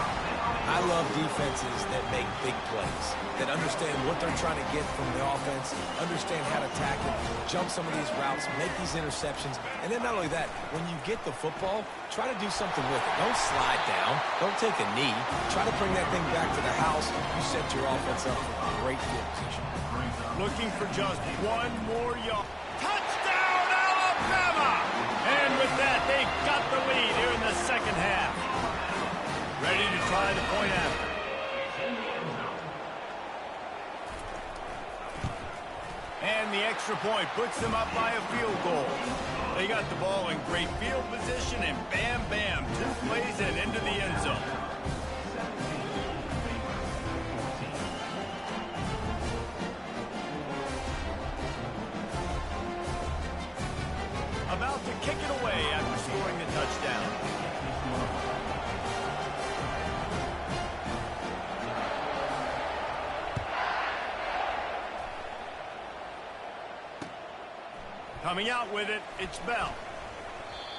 I love defenses that make big plays, that understand what they're trying to get from the offense, understand how to tackle, jump some of these routes, make these interceptions, and then not only that, when you get the football, try to do something with it. Don't slide down. Don't take a knee. Try to bring that thing back to the house. You set your offense up for great field position. Looking for just one more yard. Touchdown, Alabama! And with that, they got the lead here in the second half. Ready to try the point after. And the extra point puts them up by a field goal. They got the ball in great field position, and bam, bam, 2 plays and into the end zone. About to kick it away after scoring the touchdown. Coming out with it, it's Bell.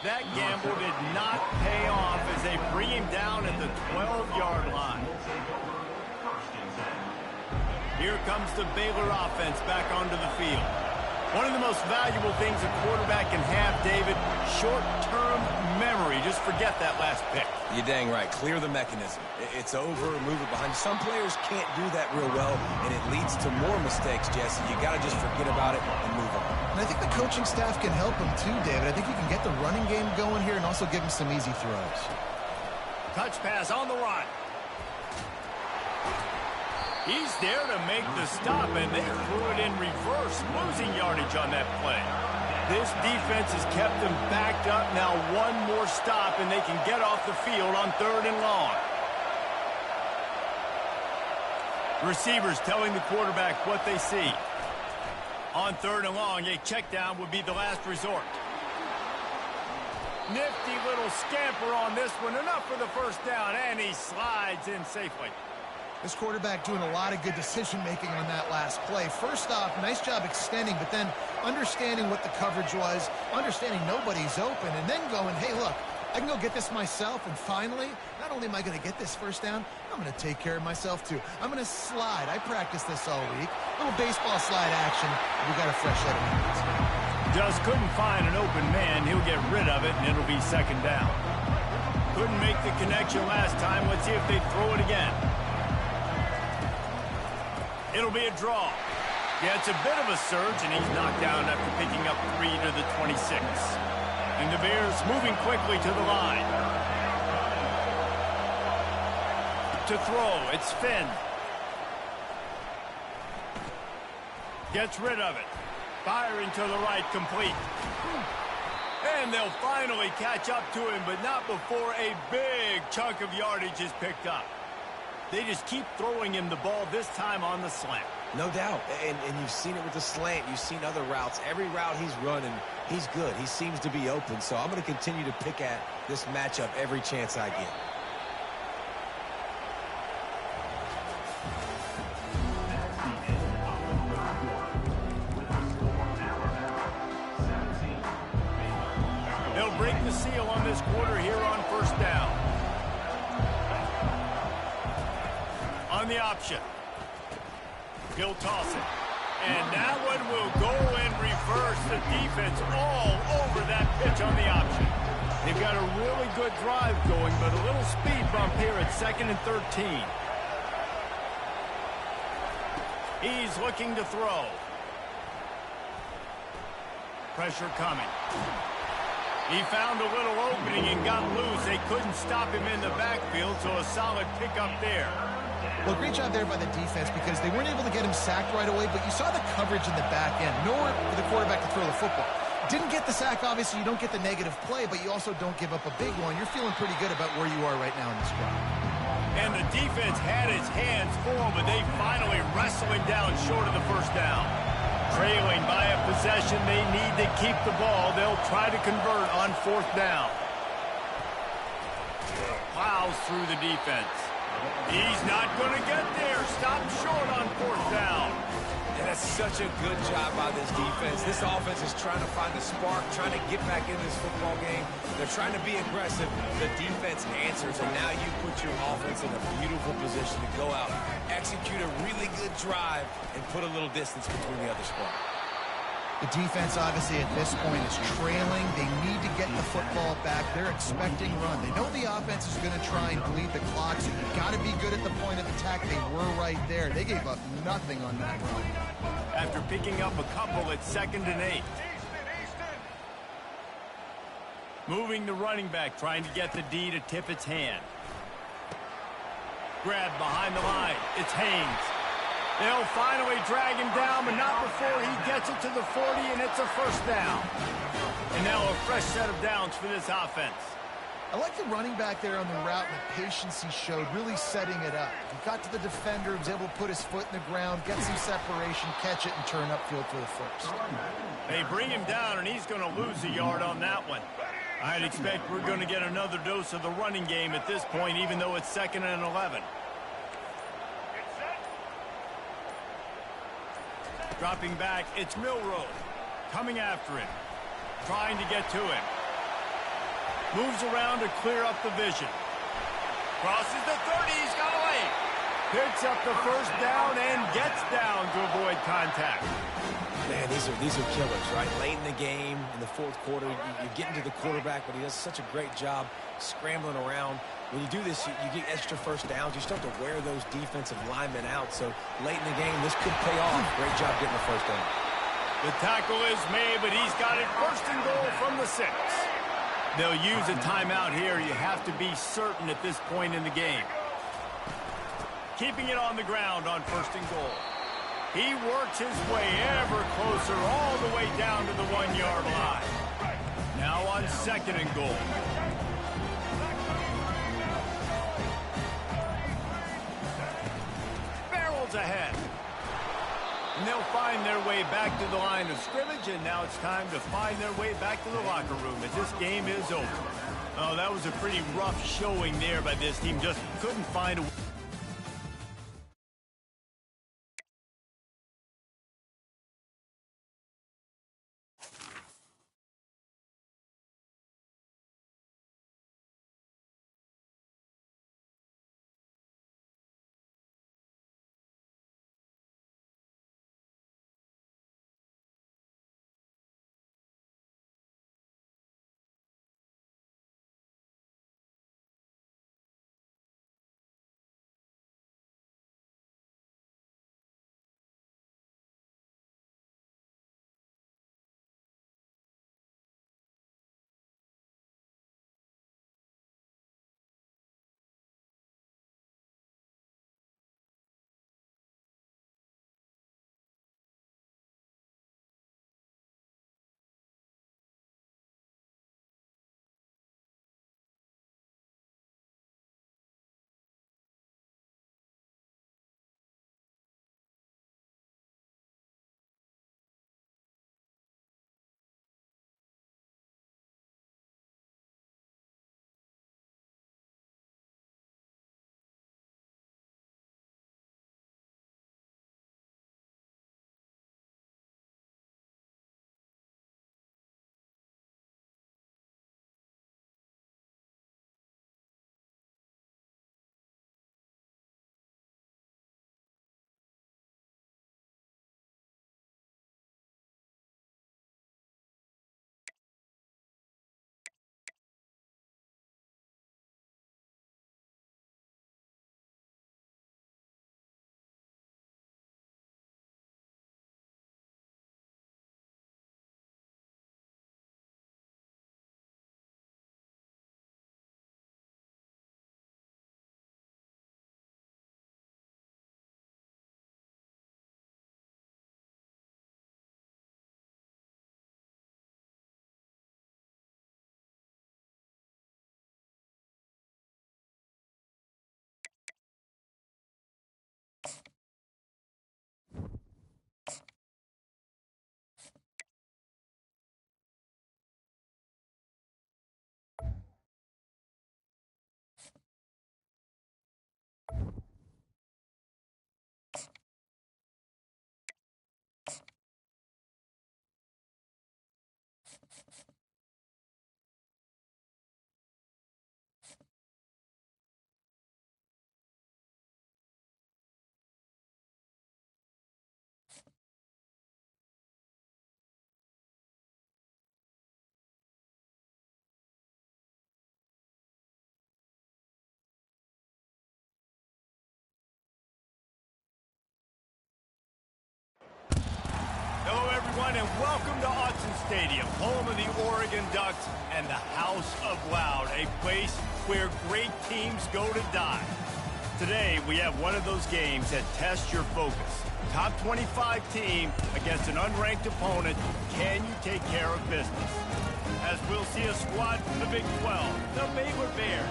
That gamble did not pay off as they bring him down at the 12-yard line. Here comes the Baylor offense back onto the field. One of the most valuable things a quarterback can have, David, short-term memory. Just forget that last pick. You're dang right. Clear the mechanism. It's over, move it behind. Some players can't do that real well, and it leads to more mistakes, Jesse. You got to just forget about it and move on. And I think the coaching staff can help him too, David. I think you can get the running game going here and also give him some easy throws. Touch pass on the run. He's there to make the stop, and they threw it in reverse, losing yardage on that play. This defense has kept them backed up. Now one more stop, and they can get off the field on 3rd and long. Receivers telling the quarterback what they see. On 3rd and long, a check down would be the last resort. Nifty little scamper on this one. Enough for the first down, and he slides in safely. This quarterback doing a lot of good decision-making on that last play. First off, nice job extending, but then understanding what the coverage was, understanding nobody's open, and then going, hey, look, I can go get this myself, and finally, not only am I going to get this first down, I'm going to take care of myself, too. I'm going to slide. I practiced this all week. A little baseball slide action. We got a fresh set of hands. Just couldn't find an open man. He'll get rid of it, and it'll be 2nd down. Couldn't make the connection last time. Let's see if they throw it again. It'll be a draw. Yeah, it's a bit of a surge, and he's knocked down after picking up 3 to the 26. And the Bears moving quickly to the line. To throw, it's Finn. Gets rid of it. Firing to the right, complete. And they'll finally catch up to him, but not before a big chunk of yardage is picked up. They just keep throwing him the ball, this time on the slant. No doubt, and you've seen it with the slant. You've seen other routes. Every route he's running, he's good. He seems to be open, so I'm going to continue to pick at this matchup every chance I get. They'll break the seal on this quarter here on 1st down. On the option. He'll toss it. And that one will go and reverse. The defense all over that pitch on the option. They've got a really good drive going, but a little speed bump here at 2nd and 13. He's looking to throw. Pressure coming. He found a little opening and got loose. They couldn't stop him in the backfield, so a solid pickup there. Well, great job there by the defense because they weren't able to get him sacked right away, but you saw the coverage in the back end. Nowhere for the quarterback to throw the football. Didn't get the sack, obviously. You don't get the negative play, but you also don't give up a big one. You're feeling pretty good about where you are right now in this drive. And the defense had his hands full, but they finally wrestled him down short of the first down. Trailing by a possession, they need to keep the ball. They'll try to convert on fourth down. Plows through the defense. He's not going to get there. Stop short on fourth down. And that's such a good job by this defense. This offense is trying to find a spark, trying to get back in this football game. They're trying to be aggressive. The defense answers, and now you put your offense in a beautiful position to go out, execute a really good drive, and put a little distance between the other squad. The defense, obviously, at this point is trailing. They need to get the football back. They're expecting run. They know the offense is going to try and bleed the clock, so you've got to be good at the point of attack. They were right there. They gave up nothing on that run. After picking up a couple at 2nd and 8. Moving the running back, trying to get the D to tip its hand. Grab behind the line. It's Haynes. They'll finally drag him down, but not before he gets it to the 40, and it's a first down. And now a fresh set of downs for this offense. I like the running back there on the route and the patience he showed, really setting it up. He got to the defender, was able to put his foot in the ground, get some separation, catch it, and turn upfield for the first. They bring him down, and he's going to lose a yard on that one. I'd expect we're going to get another dose of the running game at this point, even though it's 2nd and 11. Dropping back, it's Milroe. Coming after him. Trying to get to him. Moves around to clear up the vision. Crosses the 30, he's got away. Picks up the first down and gets down to avoid contact. Man, these are killers, right? Late in the game, in the fourth quarter, you're getting to the quarterback, but he does such a great job scrambling around. When you do this, you get extra first downs. You start to wear those defensive linemen out. So late in the game, this could pay off. Great job getting the first down. The tackle is made, but he's got it 1st and goal from the 6. They'll use a timeout here. You have to be certain at this point in the game. Keeping it on the ground on 1st and goal. He works his way ever closer all the way down to the 1-yard line. Now on 2nd and goal. Barrels ahead. And they'll find their way back to the line of scrimmage, and now it's time to find their way back to the locker room as this game is over. Oh, that was a pretty rough showing there by this team. Just couldn't find a everyone, and welcome to Autzen Stadium, home of the Oregon Ducks and the House of Loud, a place where great teams go to die. Today, we have one of those games that tests your focus. Top 25 team against an unranked opponent. Can you take care of business? As we'll see a squad from the Big 12, the Baylor Bears,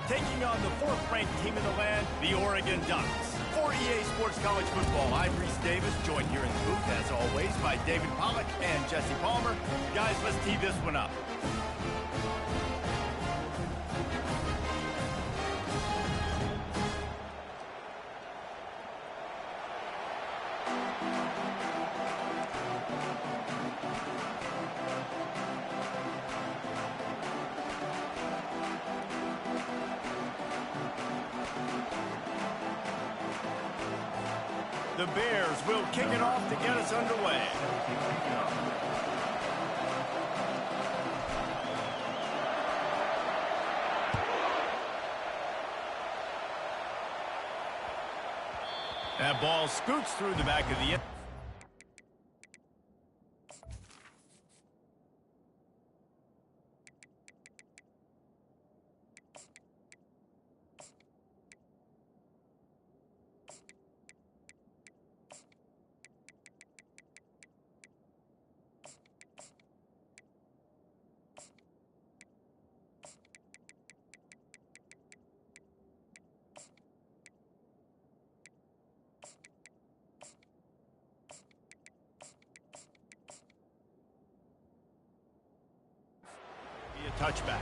taking on the fourth-ranked team in the land, the Oregon Ducks. For EA Sports College Football, I'm Reese Davis, joined here in the booth, as always, by David Pollack and Jesse Palmer. Guys, let's tee this one up. The Bears will kick it off to get us underway. That ball scoots through the back of the end. Touchback.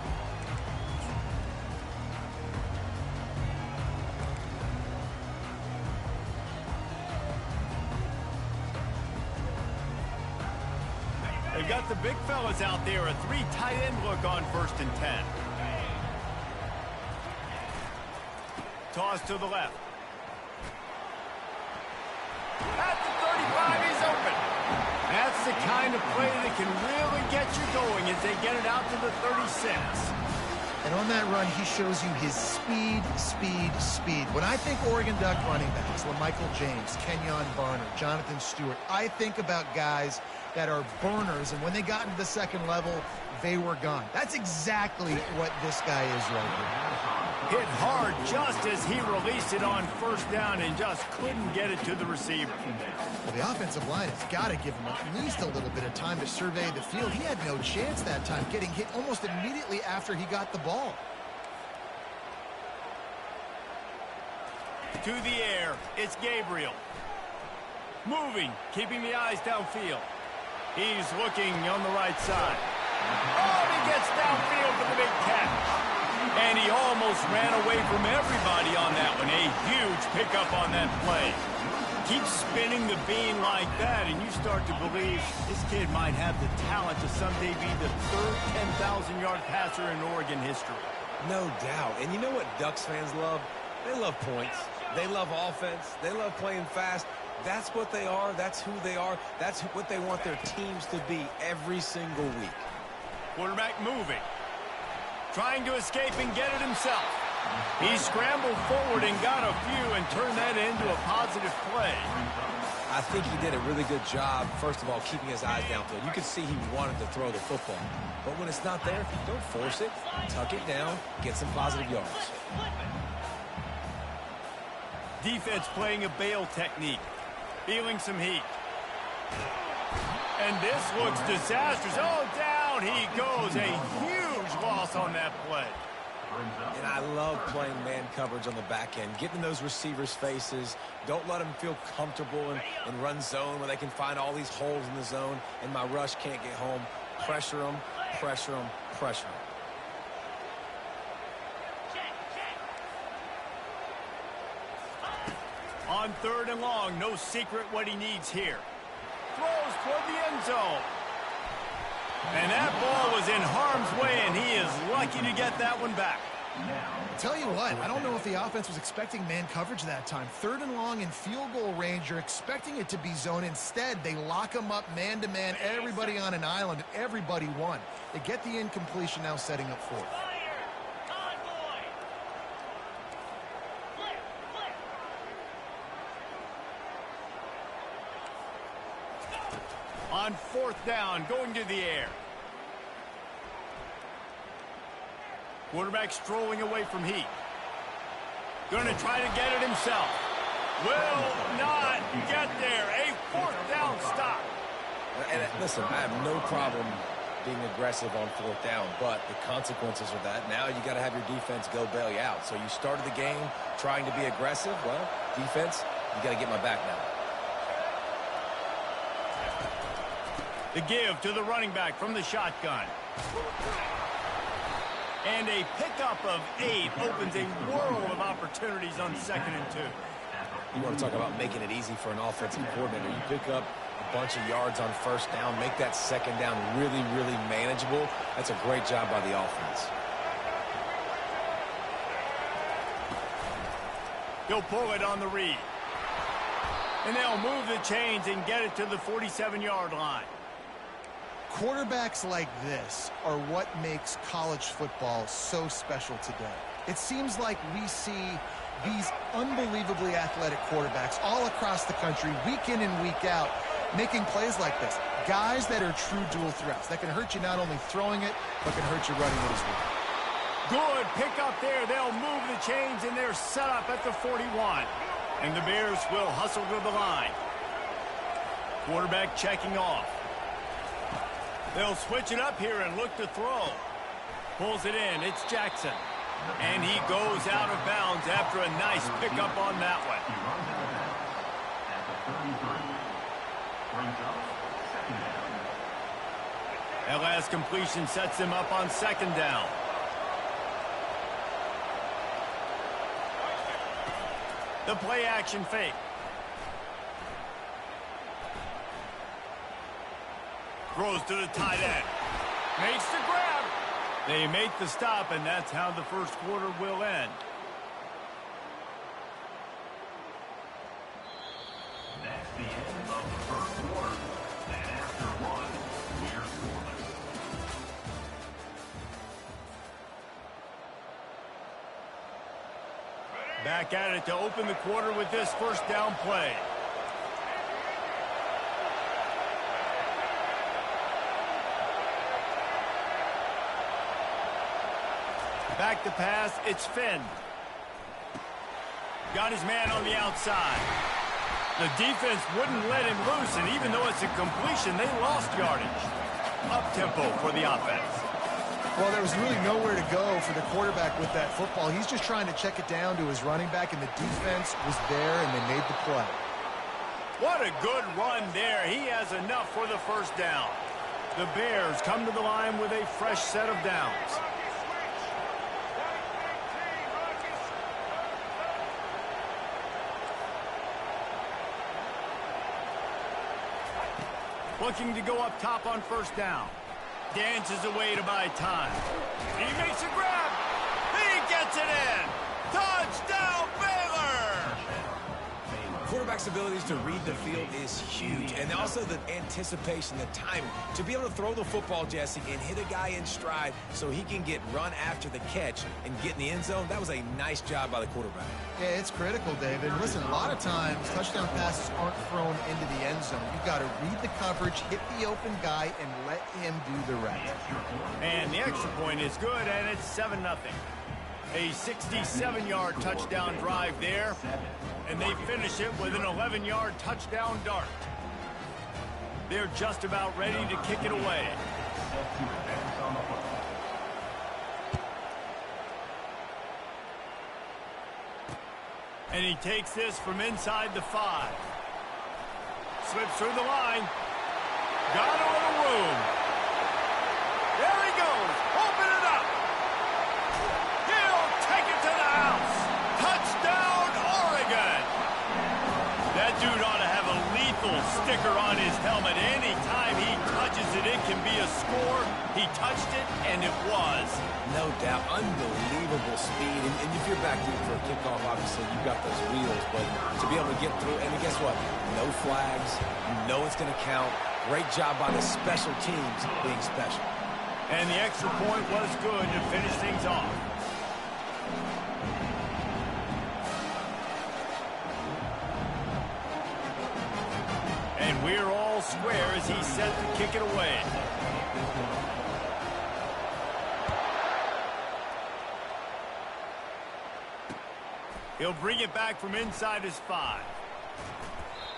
They've got the big fellas out there, a three tight end look on 1st and 10. Toss to the left. At the 35, he's open. That's the kind of play that can really get you going as they get it out to the 36. And on that run, he shows you his speed. When I think Oregon Duck running backs, LaMichael James, Kenyon Barner, Jonathan Stewart, I think about guys that are burners, and when they got into the second level, they were gone. That's exactly what this guy is right here. Hit hard just as he released it on 1st down and just couldn't get it to the receiver. Well, the offensive line has got to give him at least a little bit of time to survey the field. He had no chance that time, getting hit almost immediately after he got the ball. To the air, it's Gabriel. Moving, keeping the eyes downfield. He's looking on the right side. Oh, he gets downfield for the big catch. And he almost ran away from everybody on that one. A huge pickup on that play. Keep spinning the bean like that, and you start to believe this kid might have the talent to someday be the 3rd 10,000-yard passer in Oregon history. No doubt. And you know what Ducks fans love? They love points. They love offense. They love playing fast. That's what they are. That's who they are. That's what they want their teams to be every single week. Quarterback moving. Trying to escape and get it himself. He scrambled forward and got a few and turned that into a positive play. I think he did a really good job, first of all, keeping his eyes downfield. You could see he wanted to throw the football. But when it's not there, don't force it. Tuck it down. Get some positive yards. Defense playing a bail technique. Feeling some heat. And this looks disastrous. Oh, down he goes. A huge loss on that play. And I love playing man coverage on the back end, getting in those receivers' faces. Don't let them feel comfortable in run zone where they can find all these holes in the zone and my rush can't get home. Pressure them, pressure them, pressure them. On 3rd and long, no secret what he needs here. Throws toward the end zone. And that ball was in harm's way, and he is lucky to get that one back. Tell you what, I don't know if the offense was expecting man coverage that time. 3rd and long in field goal range, you're expecting it to be zone. Instead, they lock them up man-to-man, everybody on an island, and everybody won. They get the incompletion now setting up 4th. on 4th down, going to the air. Quarterback strolling away from Heat. Going to try to get it himself. Will not get there. A 4th down stop. And listen, I have no problem being aggressive on 4th down, but the consequences of that, now you got to have your defense go bail you out. So you started the game trying to be aggressive. Well, defense, you got to get my back now. The give to the running back from the shotgun. And a pickup of 8 opens a world of opportunities on 2nd and 2. You want to talk about making it easy for an offensive coordinator. You pick up a bunch of yards on 1st down, make that 2nd down really, really manageable. That's a great job by the offense. He'll pull it on the read. And they'll move the chains and get it to the 47-yard line. Quarterbacks like this are what makes college football so special today. It seems like we see these unbelievably athletic quarterbacks all across the country, week in and week out, making plays like this. Guys that are true dual threats that can hurt you not only throwing it, but can hurt you running it as well. Good pick up there. They'll move the chains, and they're set up at the 41. And the Bears will hustle to the line. Quarterback checking off. They'll switch it up here and look to throw. Pulls it in. It's Jackson. And he goes out of bounds after a nice pickup on that one. He runs out of bounds at the 33. Brings up 2nd down. That last completion sets him up on 2nd down. The play action fake. Throws to the tight end. Makes the grab. They make the stop, and that's how the first quarter will end. That's the end of the first quarter. And after one, we're scoreless. Back at it to open the quarter with this 1st down play. Back to pass, it's Finn. Got his man on the outside. The defense wouldn't let him loose, and even though it's a completion, they lost yardage. Up-tempo for the offense. Well, there was really nowhere to go for the quarterback with that football. He's just trying to check it down to his running back, and the defense was there, and they made the play. What a good run there. He has enough for the 1st down. The Bears come to the line with a fresh set of downs. Looking to go up top on 1st down. Dances away to buy time. He makes a grab. He gets it in. Touchdown, Baylor! Quarterback's abilities to read the field is huge, and also the anticipation, the timing. To be able to throw the football, Jesse, and hit a guy in stride so he can get run after the catch and get in the end zone, that was a nice job by the quarterback. Yeah, it's critical, David. Listen, a lot of times touchdown passes aren't thrown into the end zone. You've got to read the coverage, hit the open guy, and let him do the rest. And the extra point is good, and it's 7-0. A 67-yard touchdown drive there, and they finish it with an 11-yard touchdown dart. They're just about ready to kick it away. And he takes this from inside the 5. Slips through the line. Got all the room. There he goes. Open it up. He'll take it to the house. Touchdown, Oregon. That dude ought to have a lethal sticker on his helmet. Anytime he touches it, it can be a score. He touched it, and it was. No doubt. Unbelievable speed. And if you're back deep for a kickoff, obviously, you've got those wheels. But to be able to get through, and guess what? No flags. You know it's going to count. Great job by the special teams being special. And the extra point was good to finish things off. And we're all square as he's set to kick it away. He'll bring it back from inside his 5.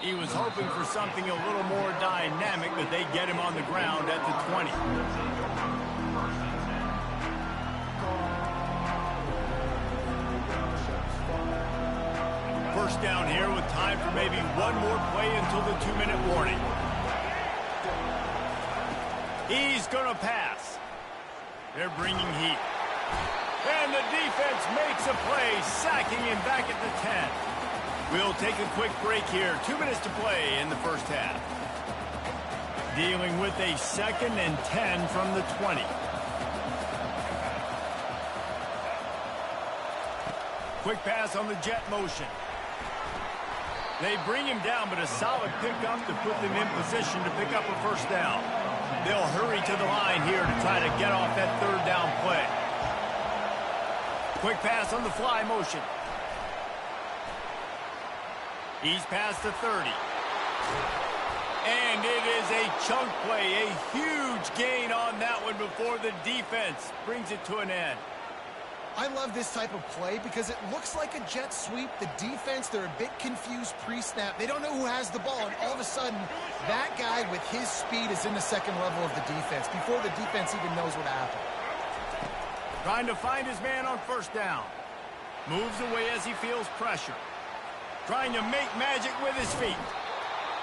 He was hoping for something a little more dynamic, but they get him on the ground at the 20. First down here with time for maybe one more play until the 2-minute warning. He's going to pass. They're bringing heat. And the defense makes a play, sacking him back at the 10. We'll take a quick break here. 2 minutes to play in the first half. Dealing with a 2nd and 10 from the 20. Quick pass on the jet motion. They bring him down, but a solid pickup to put them in position to pick up a first down. They'll hurry to the line here to try to get off that 3rd down play. Quick pass on the fly motion. He's past the 30. And it is a chunk play, a huge gain on that one before the defense brings it to an end. I love this type of play because it looks like a jet sweep. The defense, they're a bit confused pre-snap. They don't know who has the ball, and all of a sudden, that guy with his speed is in the 2nd level of the defense before the defense even knows what happened. Trying to find his man on first down. Moves away as he feels pressure. Trying to make magic with his feet.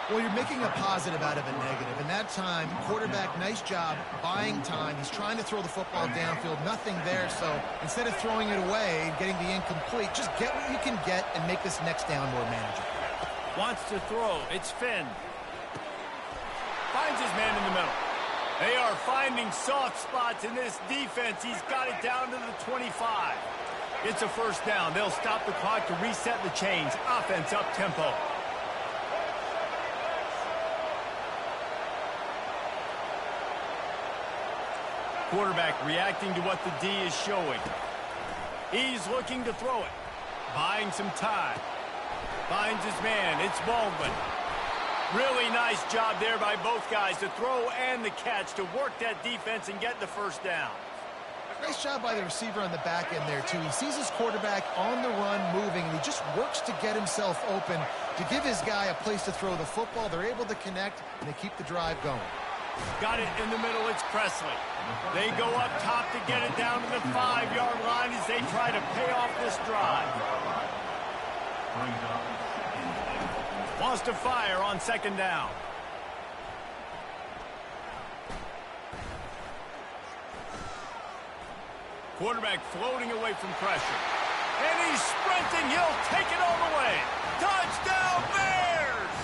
Well, you're making a positive out of a negative. And that time, quarterback, nice job buying time. He's trying to throw the football downfield. Nothing there. So instead of throwing it away and getting the incomplete, just get what you can get and make this next down more manageable. Wants to throw. It's Finn. Finds his man in the middle. They are finding soft spots in this defense. He's got it down to the 25. It's a first down. They'll stop the clock to reset the chains. Offense up tempo. Quarterback reacting to what the D is showing. He's looking to throw it. Buying some time. Finds his man. It's Baldwin. Really nice job there by both guys to throw and the catch to work that defense and get the first down. Nice job by the receiver on the back end there, too. He sees his quarterback on the run moving, and he just works to get himself open to give his guy a place to throw the football. They're able to connect, and they keep the drive going. Got it in the middle. It's Presley. They go up top to get it down to the 5-yard line as they try to pay off this drive. Wants to fire on 2nd down. Quarterback floating away from pressure. And he's sprinting. He'll take it all the way. Touchdown, Bears!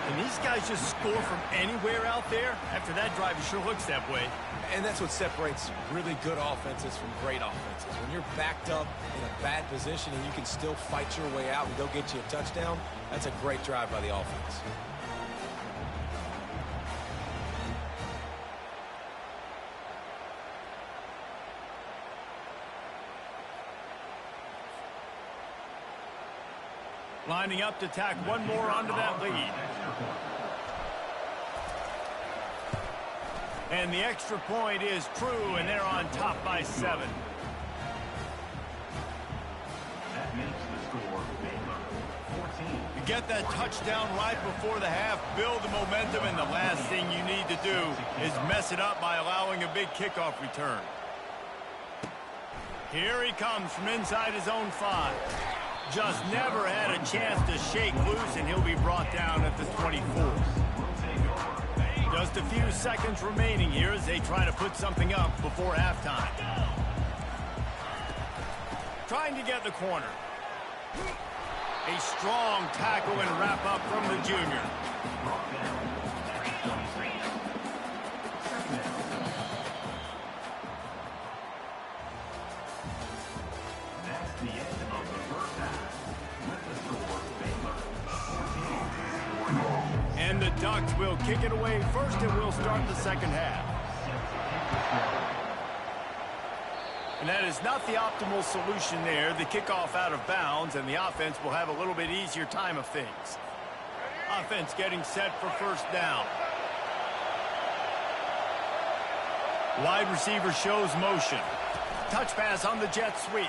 And these guys just score from anywhere out there. After that drive, it sure looks that way. And that's what separates really good offenses from great offenses. When you're backed up in a bad position and you can still fight your way out and go get you a touchdown, that's a great drive by the offense. Lining up to tack one more onto that lead. And the extra point is true, and they're on top by 7. That makes the score Baylor 14. You get that touchdown right before the half, build the momentum, and the last thing you need to do is mess it up by allowing a big kickoff return. Here he comes from inside his own 5. Just never had a chance to shake loose, and he'll be brought down at the 24. Just a few seconds remaining here as they try to put something up before halftime. Trying to get the corner. A strong tackle and wrap up from the junior. That's the end of the first half. With the score Baylor 14. And the Ducks will kick it away first, and we'll start the second half. And that is not the optimal solution there. The kickoff out of bounds, and the offense will have a little bit easier time of things. Offense getting set for first down. Wide receiver shows motion. Touch pass on the jet sweep.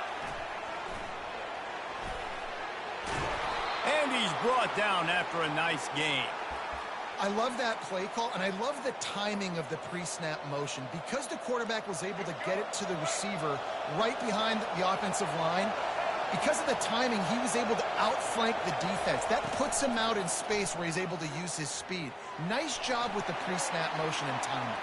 And he's brought down after a nice gain. I love that play call, and I love the timing of the pre-snap motion. Because the quarterback was able to get it to the receiver right behind the offensive line, because of the timing, he was able to outflank the defense. That puts him out in space where he's able to use his speed. Nice job with the pre-snap motion and timing.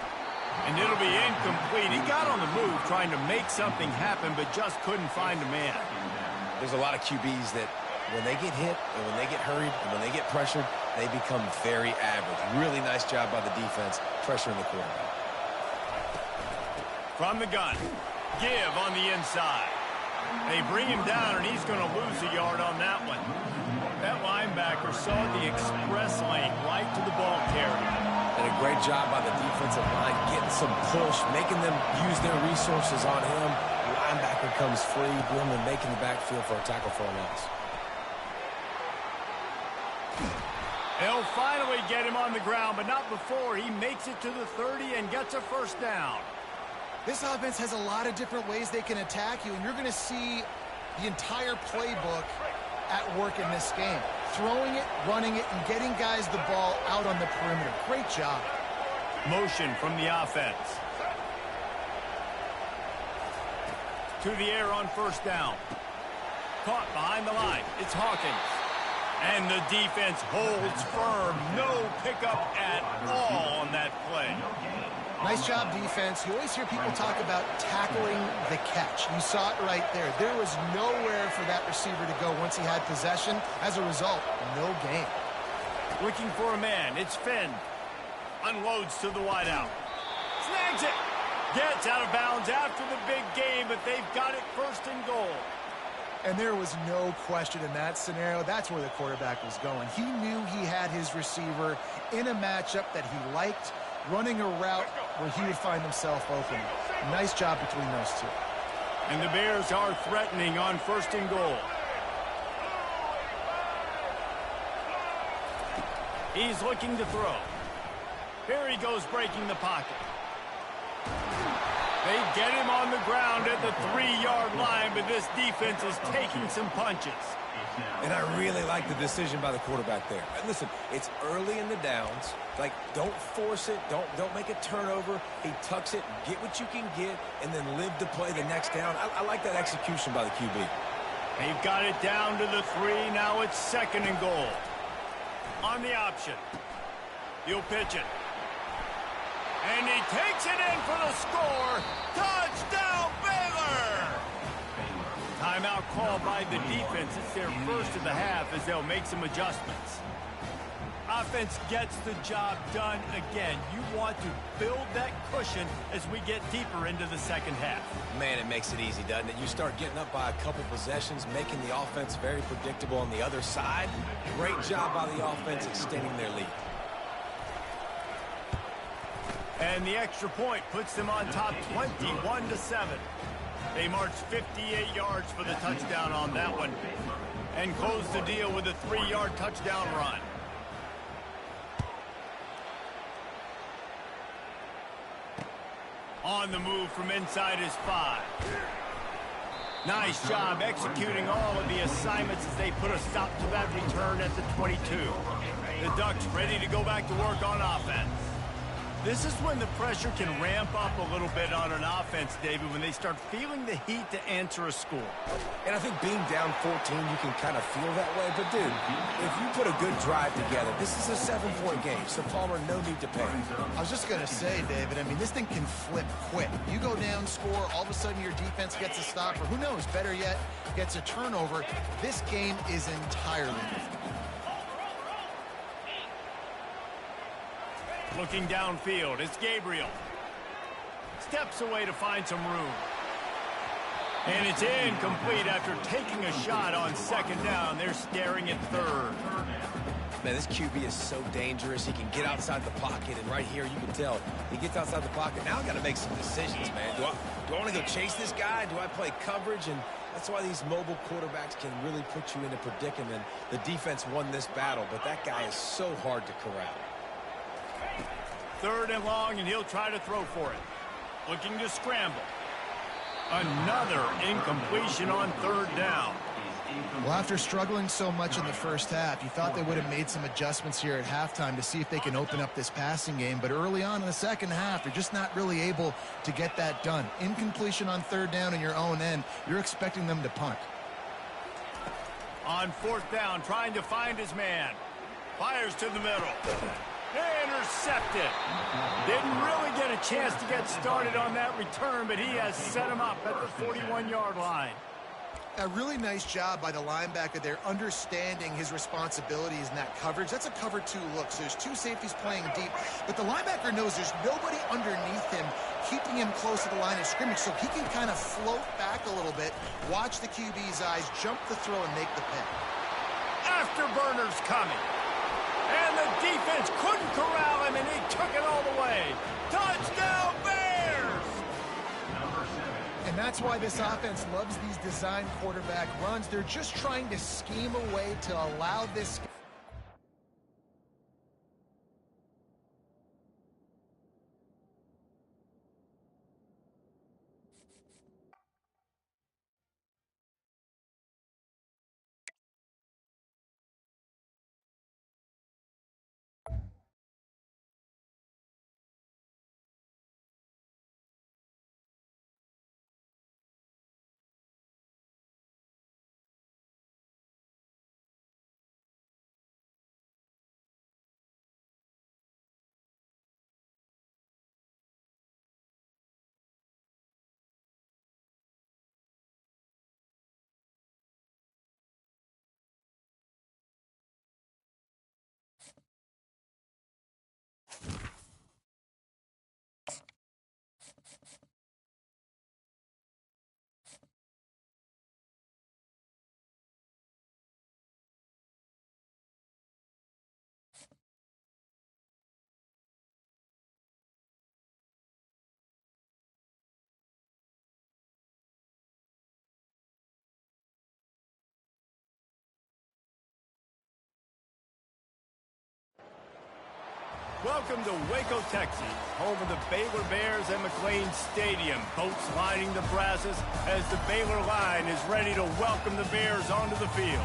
And it'll be incomplete. He got on the move trying to make something happen, but just couldn't find a man. There's a lot of QBs that when they get hit and when they get hurried and when they get pressured, they become very average. Really nice job by the defense pressuring the quarterback. From the gun, give on the inside. They bring him down, and he's going to lose a yard on that one. That linebacker saw the express lane right to the ball carrier. And a great job by the defensive line, getting some push, making them use their resources on him. The linebacker comes free, boom, and making the backfield for a tackle for a loss. They'll finally get him on the ground, but not before he makes it to the 30 and gets a first down. This offense has a lot of different ways they can attack you, and you're going to see the entire playbook at work in this game. Throwing it, running it, and getting guys the ball out on the perimeter. Great job. Motion from the offense. To the air on first down. Caught behind the line. It's Hawkins. And the defense holds firm. No pickup at all on that play. Nice job, defense. You always hear people talk about tackling the catch. You saw it right there. There was nowhere for that receiver to go once he had possession. As a result, no gain. Looking for a man. It's Finn. Unloads to the wideout. Snags it. Gets out of bounds after the big game, but they've got it first and goal. And there was no question in that scenario. That's where the quarterback was going. He knew he had his receiver in a matchup that he liked, running a route where he would find himself open. Nice job between those two. And the Bears are threatening on first and goal. He's looking to throw. Here he goes, breaking the pocket. They get him on the ground at the 3-yard line, but this defense is taking some punches. And I really like the decision by the quarterback there. And listen, it's early in the downs. Like, don't force it. Don't make a turnover. He tucks it, get what you can get, and then live to play the next down. I like that execution by the QB. They've got it down to the 3. Now it's second and goal. On the option. He'll pitch it. And he takes it in for the score. Touchdown, Baylor! Timeout called by the defense. It's their first of the half as they'll make some adjustments. Offense gets the job done again. You want to build that cushion as we get deeper into the second half. Man, it makes it easy, doesn't it? You start getting up by a couple possessions, making the offense very predictable on the other side. Great job by the offense extending their lead. And the extra point puts them on top 21-7. They march 58 yards for the touchdown on that one and close the deal with a 3-yard touchdown run. On the move from inside his 5. Nice job executing all of the assignments as they put a stop to that return at the 22. The Ducks ready to go back to work on offense. This is when the pressure can ramp up a little bit on an offense, David, when they start feeling the heat to answer a score. And I think being down 14, you can kind of feel that way. But, dude, if you put a good drive together, this is a 7-point game. So, Palmer, no need to panic. I was just going to say, David, I mean, this thing can flip quick. You go down, score, all of a sudden your defense gets a stop, or who knows, better yet, gets a turnover. This game is entirely different. Looking downfield, it's Gabriel. Steps away to find some room. And it's incomplete after taking a shot on second down. They're staring at third. Man, this QB is so dangerous. He can get outside the pocket, and right here you can tell he gets outside the pocket. Now I got to make some decisions, man. Do I want to go chase this guy? Do I play coverage? And that's why these mobile quarterbacks can really put you in a predicament. The defense won this battle, but that guy is so hard to corral. 3rd and long, and he'll try to throw for it. Looking to scramble. Another incompletion on 3rd down. Well, after struggling so much in the first half, you thought they would have made some adjustments here at halftime to see if they can open up this passing game. But early on in the second half, they're just not really able to get that done. Incompletion on 3rd down in your own end, you're expecting them to punt. On 4th down, trying to find his man. Fires to the middle. Intercepted. Didn't really get a chance to get started on that return, but he has set him up at the 41-yard line. A really nice job by the linebacker there, understanding his responsibilities in that coverage. That's a cover 2 look, so there's 2 safeties playing deep, but the linebacker knows there's nobody underneath him keeping him close to the line of scrimmage, so he can kind of float back a little bit, watch the QB's eyes, jump the throw, and make the pick. Afterburners coming. And the defense couldn't corral him, and he took it all the way. Touchdown, Bears! And that's why this offense loves these design quarterback runs. They're just trying to scheme a way to allow this. Welcome to Waco, Texas, home of the Baylor Bears and McLean Stadium. Boats lining the brasses as the Baylor line is ready to welcome the Bears onto the field.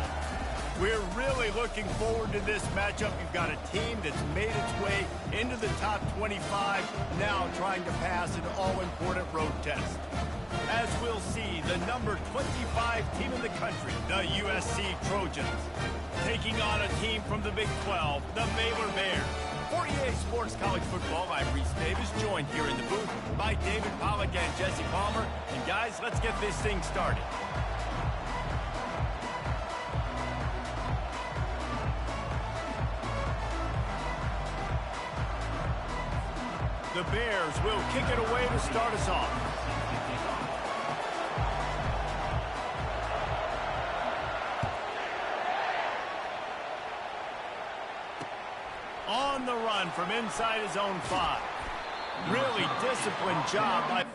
We're really looking forward to this matchup. You've got a team that's made its way into the top 25, now trying to pass an all-important road test. As we'll see, the number 25 team in the country, the USC Trojans, taking on a team from the Big 12, the Baylor Bears. For EA Sports College Football, I'm Reese Davis, joined here in the booth by David Pollack and Jesse Palmer. And guys, let's get this thing started. The Bears will kick it away to start us off. On the run from inside his own 5. Really disciplined job by...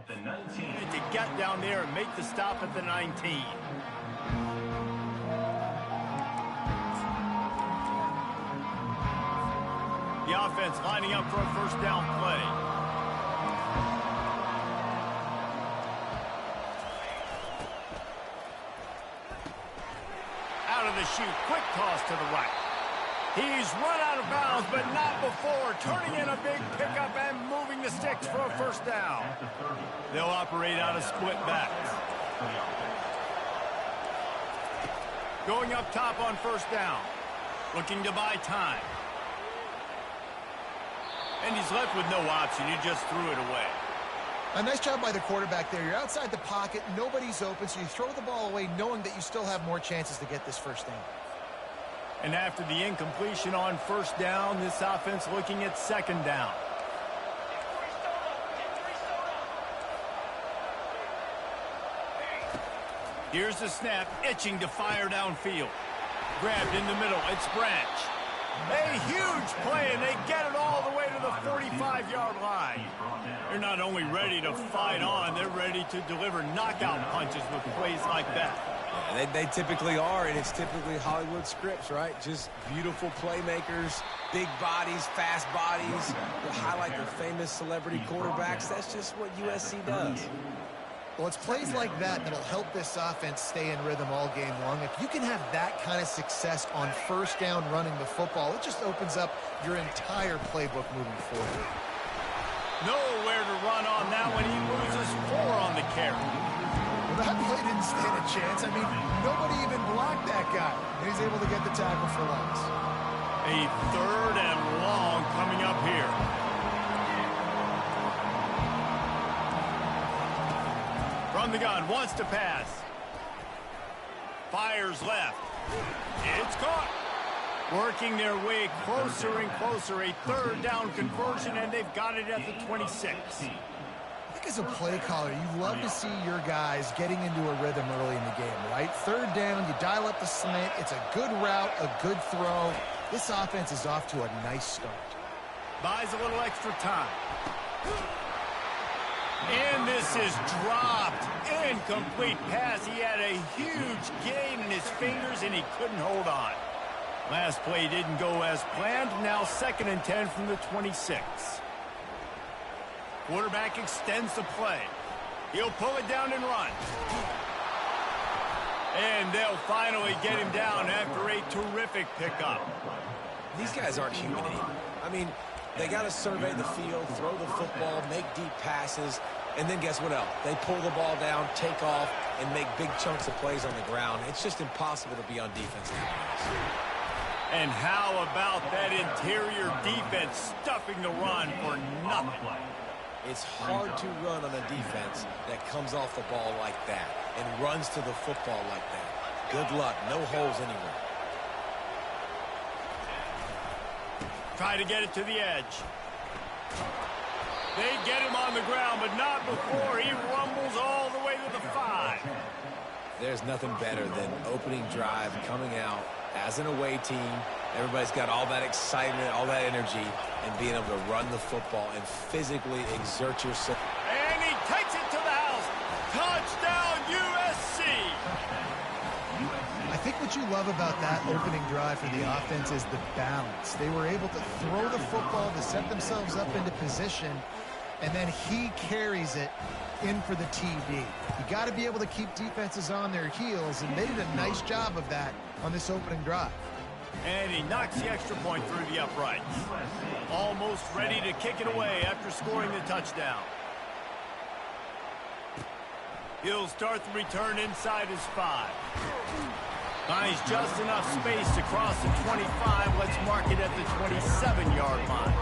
The 19. To get down there and make the stop at the 19. The offense lining up for a first down play. shoot. Quick toss to the right. He's run out of bounds, but not before. Turning in a big pickup and moving the sticks for a first down. They'll operate out of split backs. Going up top on first down. Looking to buy time. And he's left with no option. He just threw it away. A nice job by the quarterback there. You're outside the pocket. Nobody's open, so you throw the ball away knowing that you still have more chances to get this first down. And after the incompletion on first down, this offense looking at second down. Here's the snap, itching to fire downfield. Grabbed in the middle, it's Branch. A huge play, and they get it all the way to the 45-yard line. They're not only ready to fight on, they're ready to deliver knockout punches with plays like that. Yeah, they typically are, and it's typically Hollywood scripts, right? Just beautiful playmakers, big bodies, fast bodies. We'll highlight the famous celebrity quarterbacks. That's just what USC does. Well, it's plays like that that'll help this offense stay in rhythm all game long. If you can have that kind of success on first down running the football, it just opens up your entire playbook moving forward. Nowhere to run on that one. He loses 4 on the carry. Well, that play didn't stand a chance. I mean, nobody even blocked that guy. And he's able to get the tackle for loss. A third and long coming up here. From the gun, wants to pass. Fires left. It's caught. Working their way closer and closer. A third down conversion, and they've got it at the 26. I think as a play caller, you love to see your guys getting into a rhythm early in the game, right? Third down, you dial up the slant. It's a good route, a good throw. This offense is off to a nice start. Buys a little extra time. And this is dropped. Incomplete pass. He had a huge gain in his fingers, and he couldn't hold on. Last play didn't go as planned. Now 2nd and 10 from the 26. Quarterback extends the play. He'll pull it down and run. And they'll finally get him down after a terrific pickup. These guys aren't human anymore. I mean, they got to survey the field, throw the football, make deep passes, and then guess what else? They pull the ball down, take off, and make big chunks of plays on the ground. It's just impossible to be on defense nowadays. And how about that interior defense stuffing the run for nothing? It's hard to run on a defense that comes off the ball like that and runs to the football like that. Good luck. No holes anywhere. Try to get it to the edge. They get him on the ground, but not before he rumbles all the way to the 5. There's nothing better than opening drive, coming out as an away team. Everybody's got all that excitement, all that energy, and being able to run the football and physically exert yourself. And he takes it to the house. Touchdown, USC! I think what you love about that opening drive for the offense is the balance. They were able to throw the football to set themselves up into position, and then he carries it in for the TD. You got to be able to keep defenses on their heels, and they did a nice job of that on this opening drive. And he knocks the extra point through the uprights. Almost ready to kick it away after scoring the touchdown. He'll start the return inside his 5. Finds just enough space to cross the 25. Let's mark it at the 27-yard line.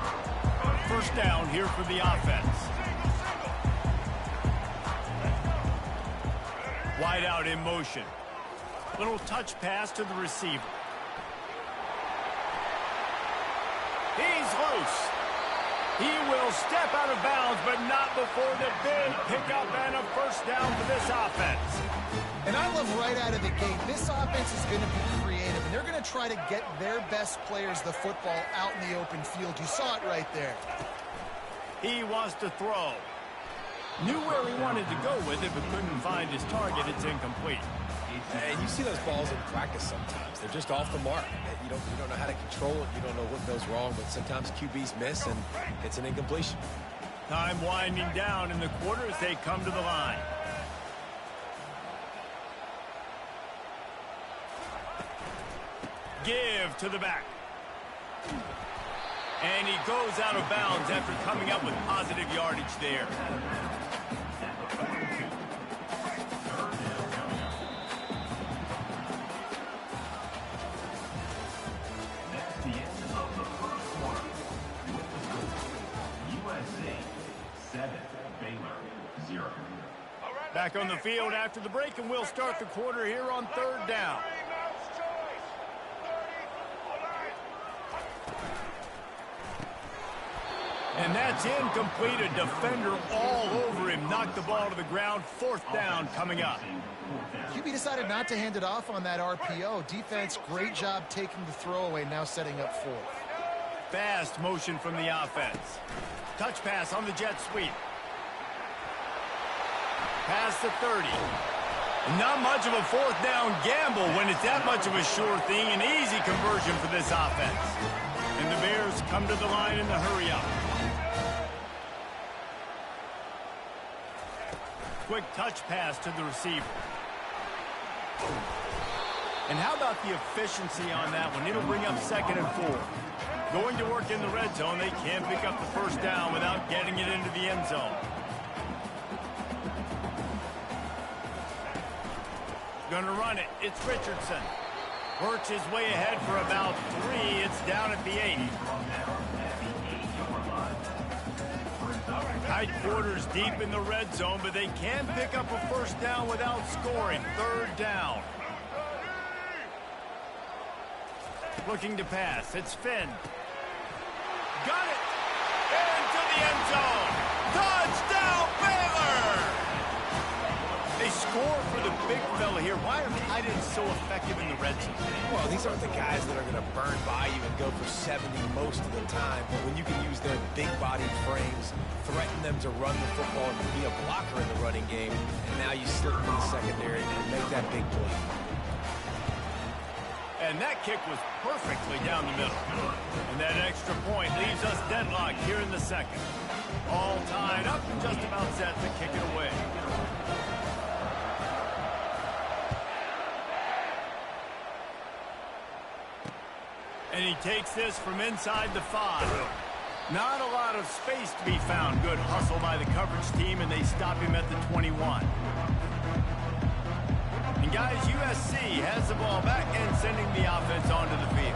First down here for the offense. Wide out in motion. Little touch pass to the receiver. He's loose. He will step out of bounds, but not before the big pickup and a first down for this offense. And I love right out of the gate, this offense is going to be creative, and they're going to try to get their best players the football out in the open field. You saw it right there. He wants to throw. Knew where he wanted to go with it, but couldn't find his target. It's incomplete. And you see those balls in practice sometimes. They're just off the mark. You don't know how to control it. You don't know what goes wrong, but sometimes QBs miss, and it's an incompletion. Time winding down in the quarter as they come to the line. Give to the back. And he goes out of bounds after coming up with positive yardage there. That's the end of the first quarter. With the score, USA 7, Baylor 0. Back on the field after the break, and we'll start the quarter here on 3rd down. And that's incomplete. A defender all over him. Knocked the ball to the ground. 4th down coming up. QB decided not to hand it off on that RPO. Defense, great job taking the throwaway, now setting up 4th. Fast motion from the offense. Touch pass on the jet sweep. Past the 30. Not much of a 4th down gamble when it's that much of a sure thing. An easy conversion for this offense. And the Bears come to the line in the hurry up. Quick touch pass to the receiver. And how about the efficiency on that one? It'll bring up 2nd and 4. Going to work in the red zone. They can't pick up the 1st down without getting it into the end zone. Going to run it. It's Richardson. Works his way ahead for about 3. It's down at the 8. Tight quarters deep in the red zone, but they can pick up a 1st down without scoring. 3rd down. Looking to pass. It's Finn. Got it. Into the end zone. Touchdown, Baylor! They score for the big fella here. Why are tight ends so effective in the red zone? Well, these aren't the guys that are going to burn by you and go for 70 most of the time. But when you can use their big-bodied frames, threaten them to run the football and be a blocker in the running game, and now you slip into the secondary and make that big play. And that kick was perfectly down the middle. And that extra point leaves us deadlocked here in the 2nd. All tied up, just about set to kick it away. And he takes this from inside the 5. Not a lot of space to be found. Good hustle by the coverage team, and they stop him at the 21. And guys, USC has the ball back and sending the offense onto the field.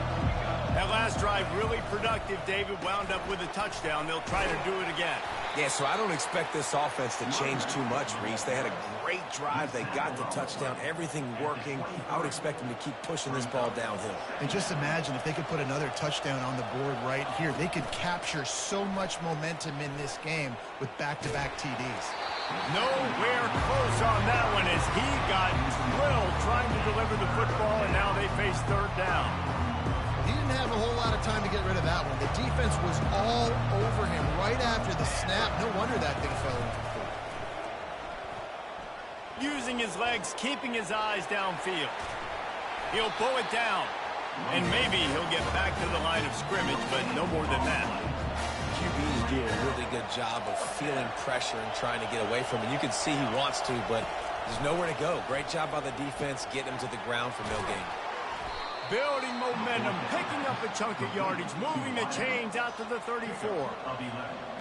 That last drive really productive. David wound up with a touchdown. They'll try to do it again. Yeah, so I don't expect this offense to change too much, Reese. They had a great drive. They got the touchdown. Everything working. I would expect them to keep pushing this ball downhill. And just imagine if they could put another touchdown on the board right here. They could capture so much momentum in this game with back-to-back TDs. Nowhere close on that one as he got drilled trying to deliver the football, and now they face 3rd down. He didn't have a whole lot of time to get rid of that one. The defense was all over him right after the snap. No wonder that thing fell incomplete. Using his legs, keeping his eyes downfield. He'll pull it down, and maybe he'll get back to the line of scrimmage, but no more than that. QBs do a really good job of feeling pressure and trying to get away from it. You can see he wants to, but there's nowhere to go. Great job by the defense getting him to the ground for no gain. Building momentum, picking up a chunk of yardage, moving the chains out to the 34.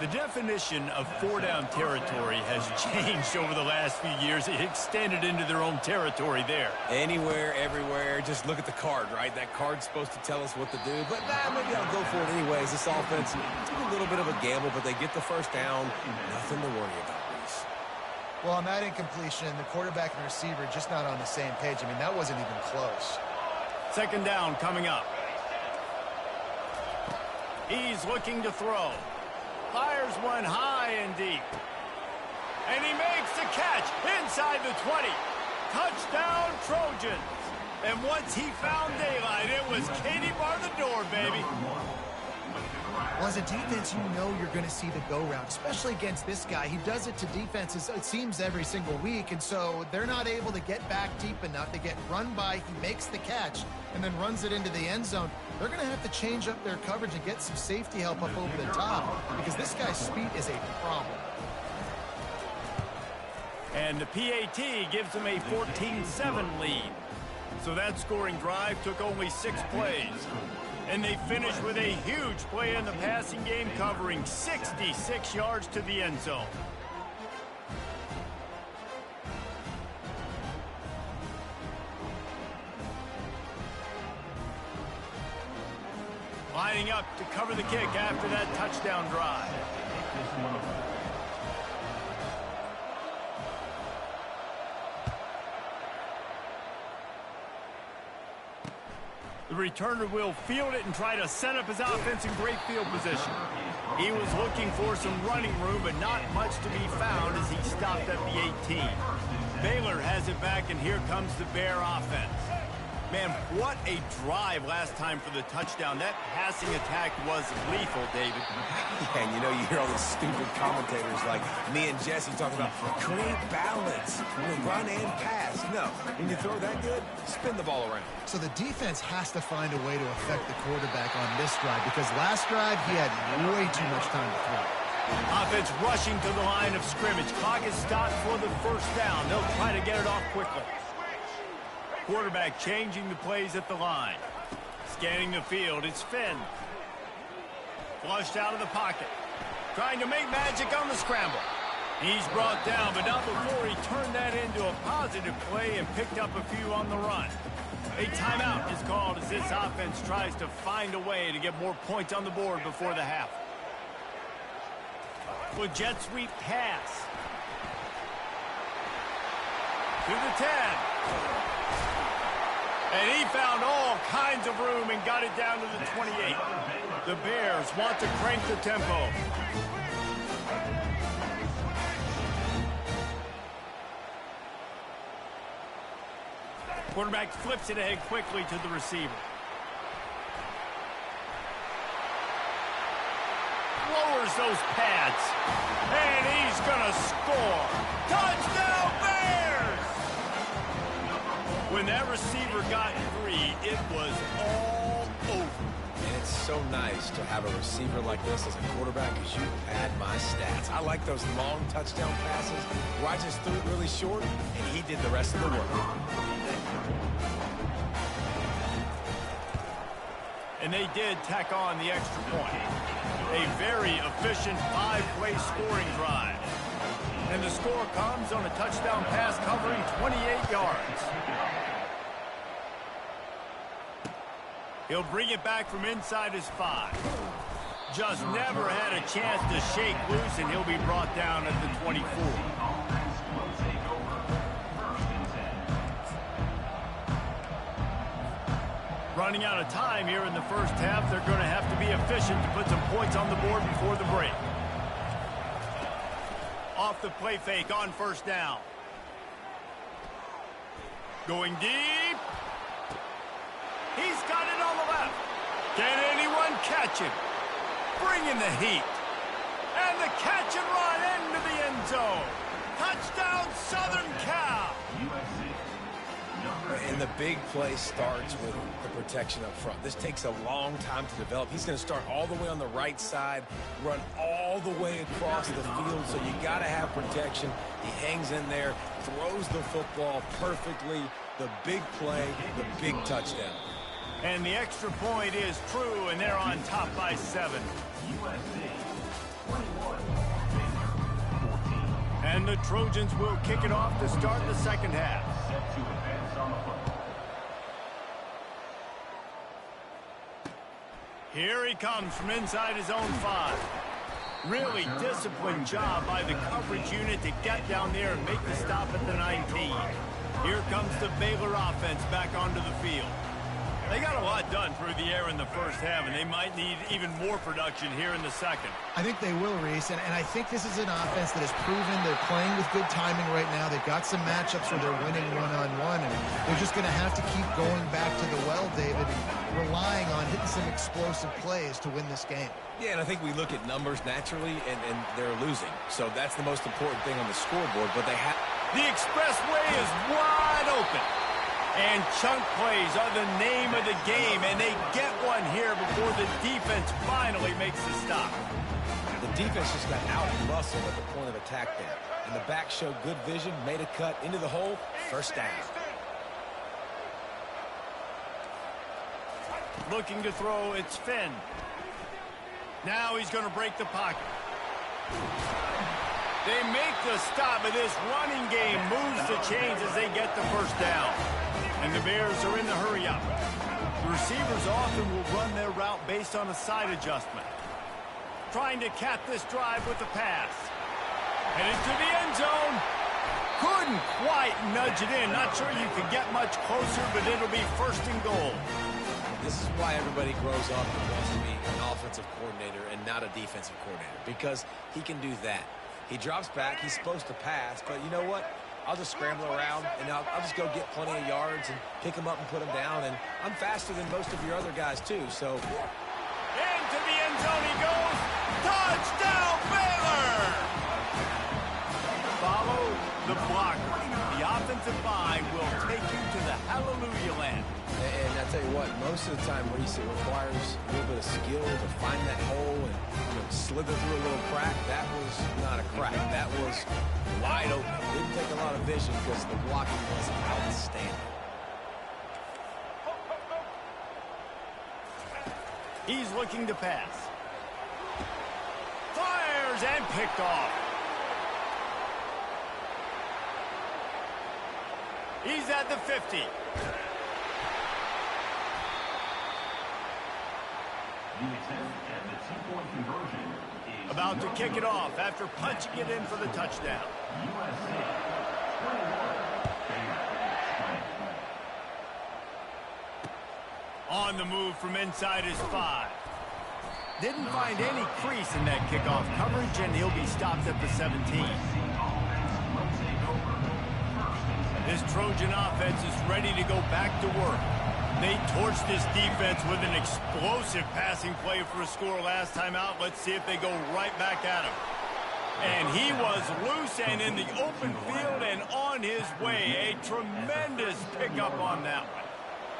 The definition of 4-down territory has changed over the last few years. It extended into their own territory there. Anywhere, everywhere, just look at the card, right? That card's supposed to tell us what to do, but maybe I'll go for it anyways. This offense took a little bit of a gamble, but they get the 1st down. Nothing to worry about, Reese. Well, on that incompletion, the quarterback and receiver just not on the same page. I mean, that wasn't even close. 2nd down coming up. He's looking to throw. Fires one high and deep. And he makes the catch inside the 20. Touchdown, Trojans. And once he found daylight, it was Katie bar the door, baby. Well, as a defense, you know you're going to see the go-round, especially against this guy. He does it to defenses, it seems, every single week, and so they're not able to get back deep enough. They get run by, he makes the catch, and then runs it into the end zone. They're going to have to change up their coverage and get some safety help up over the top because this guy's speed is a problem. And the PAT gives them a 14-7 lead. So that scoring drive took only 6 plays. And they finished with a huge play in the passing game, covering 66 yards to the end zone. Lining up to cover the kick after that touchdown drive. The returner will field it and try to set up his offense in great field position. He was looking for some running room, but not much to be found as he stopped at the 18. Baylor has it back, and here comes the Bear offense. Man, what a drive last time for the touchdown. That passing attack was lethal, David. Yeah, and you know, you hear all these stupid commentators like me and Jesse talking about create balance, run and pass. No, when you throw that good, spin the ball around. So the defense has to find a way to affect the quarterback on this drive, because last drive he had way too much time to throw. Offense rushing to the line of scrimmage. Clock is stopped for the first down. They'll try to get it off quickly. Quarterback changing the plays at the line. Scanning the field, it's Finn. Flushed out of the pocket. Trying to make magic on the scramble. He's brought down, but not before he turned that into a positive play and picked up a few on the run. A timeout is called as this offense tries to find a way to get more points on the board before the half. With jet sweep pass. To the 10. And he found all kinds of room and got it down to the 28. The Bears want to crank the tempo. Quarterback flips it ahead quickly to the receiver. Lowers those pads. And he's going to score. Touchdown, Bears! When that receiver got free, it was all over. And it's so nice to have a receiver like this as a quarterback, because you pad my stats. I like those long touchdown passes where I just threw it really short, and he did the rest of the work. And they did tack on the extra point. A very efficient 5-play scoring drive. And the score comes on a touchdown pass covering 28 yards. He'll bring it back from inside his 5. Just never had a chance to shake loose, and he'll be brought down at the 24. Running out of time here in the first half. They're going to have to be efficient to put some points on the board before the break. Off the play fake on first down. Going deep. He's got it on the left. Can anyone catch him? Bringing the heat. And the catch and run into the end zone. Touchdown, Southern Cal. And the big play starts with the protection up front. This takes a long time to develop. He's going to start all the way on the right side, run all the way across the field, so you got to have protection. He hangs in there, throws the football perfectly. The big play, the big touchdown. And the extra point is true, and they're on top by 7. And the Trojans will kick it off to start the second half. Here he comes from inside his own 5. Really disciplined job by the coverage unit to get down there and make the stop at the 19. Here comes the Baylor offense back onto the field. They got a lot done through the air in the first half, and they might need even more production here in the second. I think they will, Reese, and I think this is an offense that has proven they're playing with good timing right now. They've got some matchups where they're winning one-on-one, and they're just going to have to keep going back to the well, David, and relying on hitting some explosive plays to win this game. Yeah, and I think we look at numbers naturally, and they're losing. So that's the most important thing on the scoreboard, but they have... The expressway is wide open. And chunk plays are the name of the game, and they get one here before the defense finally makes the stop. The defense just got out-muscled at the point of attack there. And the back showed good vision, made a cut into the hole, first down. looking to throw. It's Finn. Now he's going to break the pocket. They make the stop, but this running game moves the chains as they get the first down. And the Bears are in the hurry-up. The receivers often will run their route based on a side adjustment. Trying to cap this drive with the pass. Headed to the end zone. Couldn't quite nudge it in. Not sure you could get much closer, but it'll be first and goal. This is why everybody grows up and wants to be an offensive coordinator and not a defensive coordinator, because he can do that. He drops back. He's supposed to pass, but you know what? I'll just scramble around, and I'll just go get plenty of yards and pick them up and put them down, and I'm faster than most of your other guys, too, so. Into the end zone he goes. Touchdown, Baylor! Follow the blocker. The offensive line will take you to the hallelujah land. And I tell you what, most of the time, Reese, it requires a little bit of skill to find that hole and slither through a little crack. That was not a crack. That was wide open. Didn't take a lot of vision because the blocking was outstanding. He's looking to pass. Fires and picked off. He's at the 50. About to kick it off after punching it in for the touchdown. On the move from inside his 5. Didn't find any crease in that kickoff coverage, and he'll be stopped at the 17. This Trojan offense is ready to go back to work. They torched this defense with an explosive passing play for a score last time out. Let's see if they go right back at him. And he was loose and in the open field and on his way. A tremendous pickup on that one.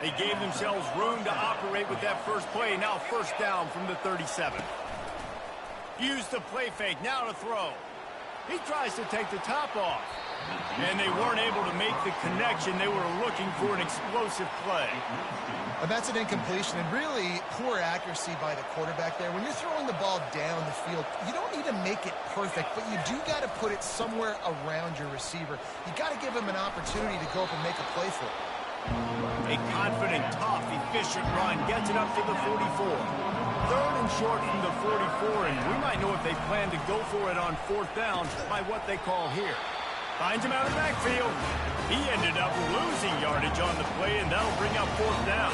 They gave themselves room to operate with that first play. Now first down from the 37. Used the play fake. Now to throw. He tries to take the top off. And they weren't able to make the connection. They were looking for an explosive play. That's an incompletion, and really poor accuracy by the quarterback there. When you're throwing the ball down the field, you don't need to make it perfect, but you do got to put it somewhere around your receiver. You got to give him an opportunity to go up and make a play for it. A confident, tough, efficient run gets it up to the 44. Third and short from the 44, and we might know if they plan to go for it on fourth down by what they call here. Finds him out of the backfield. He ended up losing yardage on the play, and that'll bring up fourth down.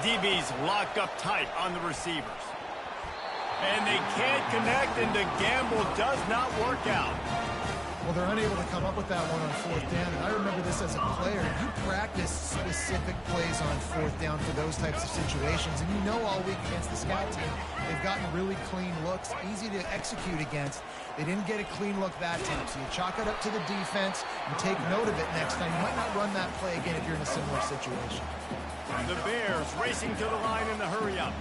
DB's locked up tight on the receivers. And they can't connect, and the gamble does not work out. Well, they're unable to come up with that one on fourth down, and I remember this as a player. You practice specific plays on fourth down for those types of situations, and you know all week against the scout team, they've gotten really clean looks, easy to execute against. They didn't get a clean look that time, so you chalk it up to the defense and take note of it next time. You might not run that play again if you're in a similar situation. The Bears racing to the line in the hurry-up.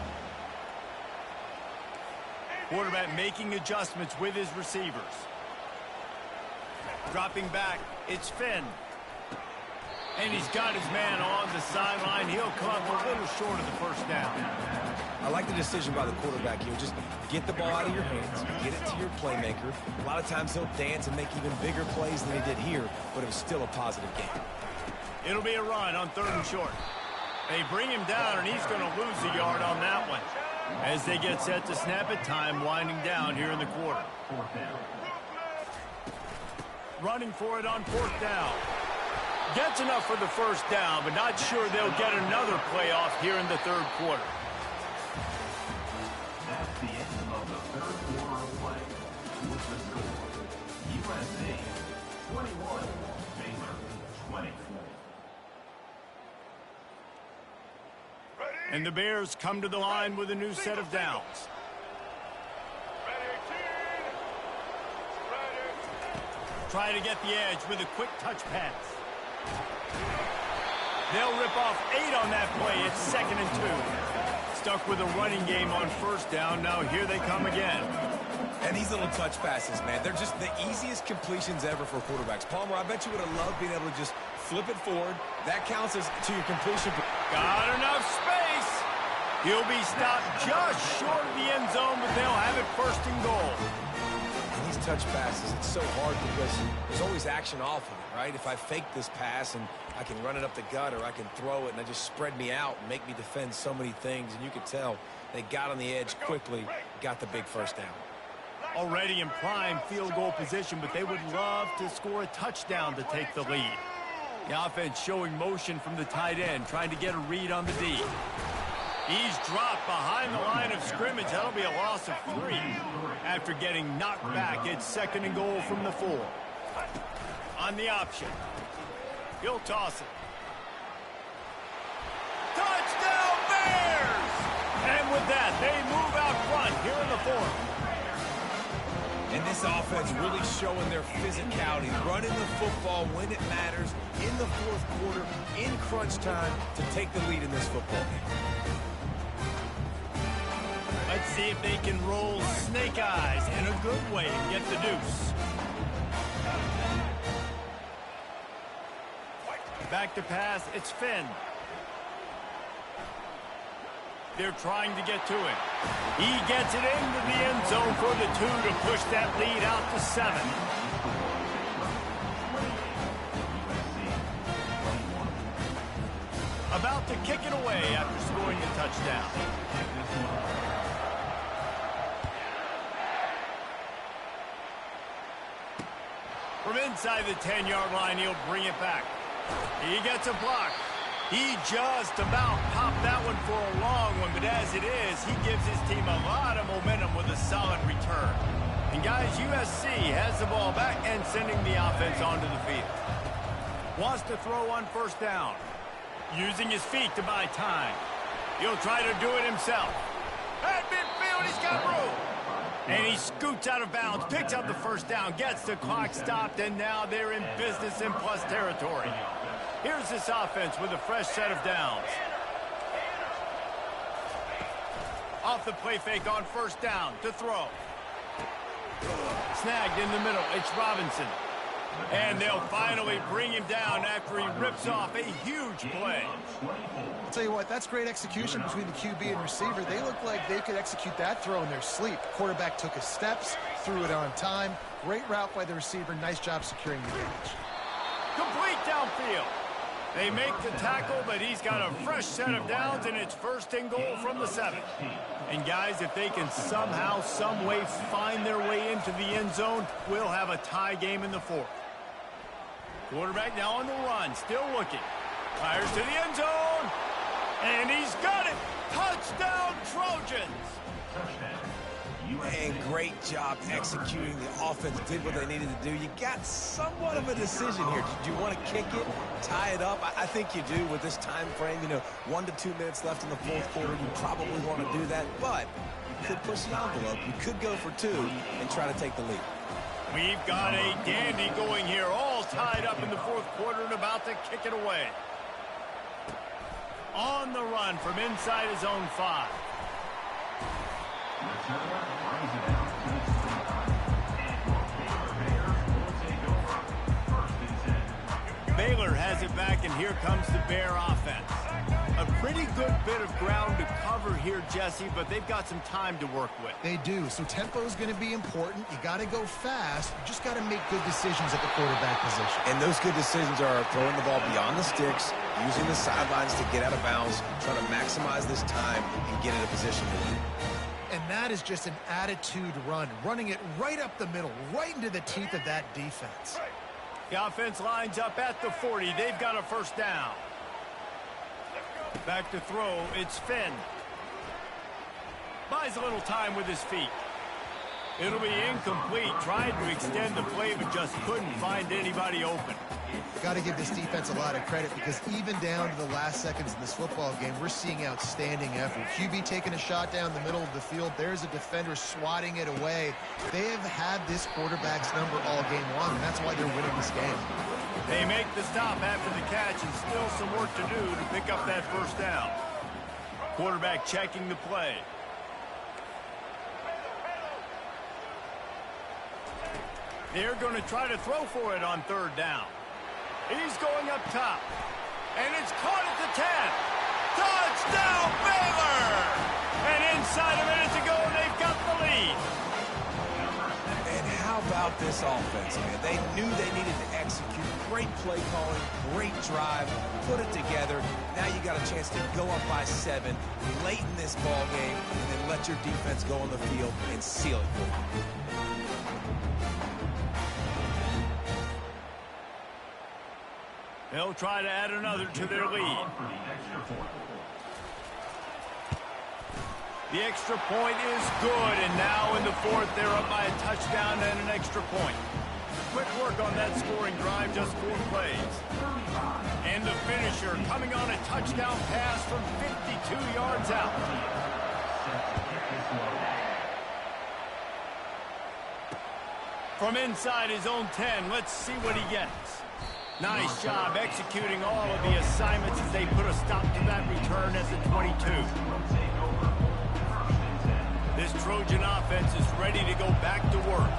Quarterback making adjustments with his receivers. Dropping back, it's Finn. And he's got his man on the sideline. He'll come up a little short of the first down. I like the decision by the quarterback here. Just get the ball out of your hands, get it to your playmaker. A lot of times he'll dance and make even bigger plays than he did here, but it was still a positive game. It'll be a run on third and short. They bring him down, and he's going to lose a yard on that one. As they get set to snap it, time winding down here in the quarter. Running for it on fourth down. Gets enough for the first down, but not sure they'll get another playoff here in the third quarter. That's the end of the third quarter of play. With the score, USA 21, Baylor 24. And the Bears come to the line with a new set of downs. Try to get the edge with a quick touch pass. They'll rip off 8 on that play. It's 2nd and 2. Stuck with a running game on first down. Now here they come again. And these little touch passes, man, they're just the easiest completions ever for quarterbacks. Palmer, I bet you would have loved being able to just flip it forward. That counts as to your completion. Got enough space. He'll be stopped just short of the end zone, but they'll have it first and goal. And these touch passes, it's so hard because there's always action off of it, right? If I fake this pass and I can run it up the gut, or I can throw it and I just spread me out and make me defend so many things, and you can tell they got on the edge quickly, got the big first down. Already in prime field goal position, but they would love to score a touchdown to take the lead. The offense showing motion from the tight end, trying to get a read on the D. He's dropped behind the line of scrimmage. That'll be a loss of 3. After getting knocked back, it's second and goal from the 4. On the option. He'll toss it. Touchdown Bears! And with that, they move out front here in the 4th. And this offense really showing their physicality, running the football when it matters, in the 4th quarter, in crunch time, to take the lead in this football game. Let's see if they can roll snake eyes in a good way and get the deuce. Back to pass, it's Finn. They're trying to get to him. He gets it into the end zone for the 2 to push that lead out to 7. About to kick it away after scoring the touchdown. From inside the 10-yard line, he'll bring it back. He gets a block. He just about popped that one for a long one, but as it is, he gives his team a lot of momentum with a solid return. And guys, USC has the ball back and sending the offense onto the field. Wants to throw on first down. Using his feet to buy time. He'll try to do it himself. At midfield, he's got room. And he scoots out of bounds, picks up the first down, gets the clock stopped, and now they're in business in plus territory. Here's this offense with a fresh set of downs. Off the play fake on first down to throw. Snagged in the middle, it's Robinson. And they'll finally bring him down after he rips off a huge play. I'll tell you what, that's great execution between the QB and receiver. They look like they could execute that throw in their sleep. Quarterback took his steps, threw it on time. Great route by the receiver. Nice job securing the catch. Complete downfield. They make the tackle, but he's got a fresh set of downs, and it's first and goal from the 7. And guys, if they can somehow, some way find their way into the end zone, we'll have a tie game in the 4th. Quarterback now on the run, still looking. Fires to the end zone, and he's got it. Touchdown, Trojans. And great job executing. The offense did what they needed to do. You got somewhat of a decision here. Do you want to kick it, tie it up? I think you do with this time frame. 1 to 2 minutes left in the 4th quarter. You probably want to do that, but you could push the envelope. You could go for 2 and try to take the lead. We've got a dandy going here, all tied up in the 4th quarter and about to kick it away. On the run from inside his own 5. Baylor has it back, and here comes the Bear offense. A pretty good bit of ground to cover here, Jesse, but they've got some time to work with. They do, so tempo is going to be important. You got to go fast. You just got to make good decisions at the quarterback position. And those good decisions are throwing the ball beyond the sticks, using the sidelines to get out of bounds, trying to maximize this time and get in a position to win. And that is just an attitude run, running it right up the middle, right into the teeth of that defense. The offense lines up at the 40. They've got a first down. Back to throw, it's Finn. Buys a little time with his feet. It'll be incomplete. Tried to extend the play, but just couldn't find anybody open. Got to give this defense a lot of credit because even down to the last seconds of this football game, we're seeing outstanding effort. QB taking a shot down the middle of the field. There's a defender swatting it away. They have had this quarterback's number all game long, and that's why they're winning this game. They make the stop after the catch, and still some work to do to pick up that first down. Quarterback checking the play. They're going to try to throw for it on third down. He's going up top. And it's caught at the 10. Touchdown, Baylor! And inside a minute to go, they've got the lead. And how about this offense, man? They knew they needed to execute. Great play calling, great drive, put it together. Now you got a chance to go up by 7 late in this ball game, and then let your defense go on the field and seal it for you. They'll try to add another to their lead. The extra point is good, and now in the 4th, they're up by a touchdown and an extra point. Quick work on that scoring drive, just 4 plays. And the finisher coming on a touchdown pass from 52 yards out. From inside his own 10, let's see what he gets. Nice job executing all of the assignments as they put a stop to that return as a 22. This Trojan offense is ready to go back to work.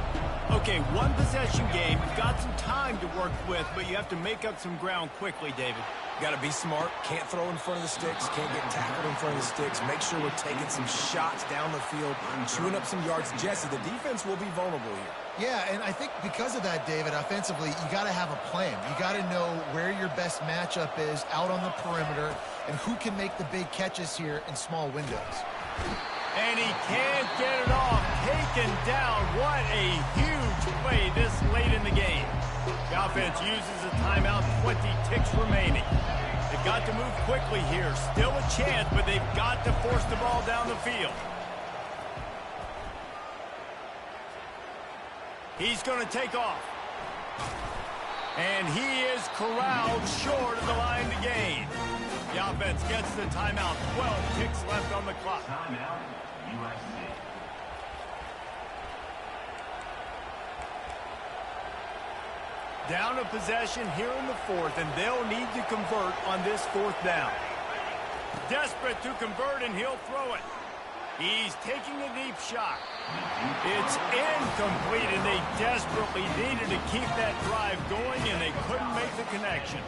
Okay, one possession game. You've got some time to work with, but you have to make up some ground quickly, David. Got to be smart. Can't throw in front of the sticks. Can't get tackled in front of the sticks. Make sure we're taking some shots down the field, chewing up some yards. Jesse, the defense will be vulnerable here. Yeah, and I think because of that, David, offensively, you got to have a plan. You got to know where your best matchup is out on the perimeter and who can make the big catches here in small windows. And he can't get it off. Taken down. What a huge play this late in the game. The offense uses a timeout, 20 ticks remaining. They've got to move quickly here. Still a chance, but they've got to force the ball down the field. He's going to take off. And he is corralled short of the line to gain. The offense gets the timeout. 12 ticks left on the clock. Timeout, USC. Down a possession here in the 4th, and they'll need to convert on this 4th down. Desperate to convert, and he'll throw it. He's taking a deep shot. It's incomplete, and they desperately needed to keep that drive going, and they couldn't make the connection.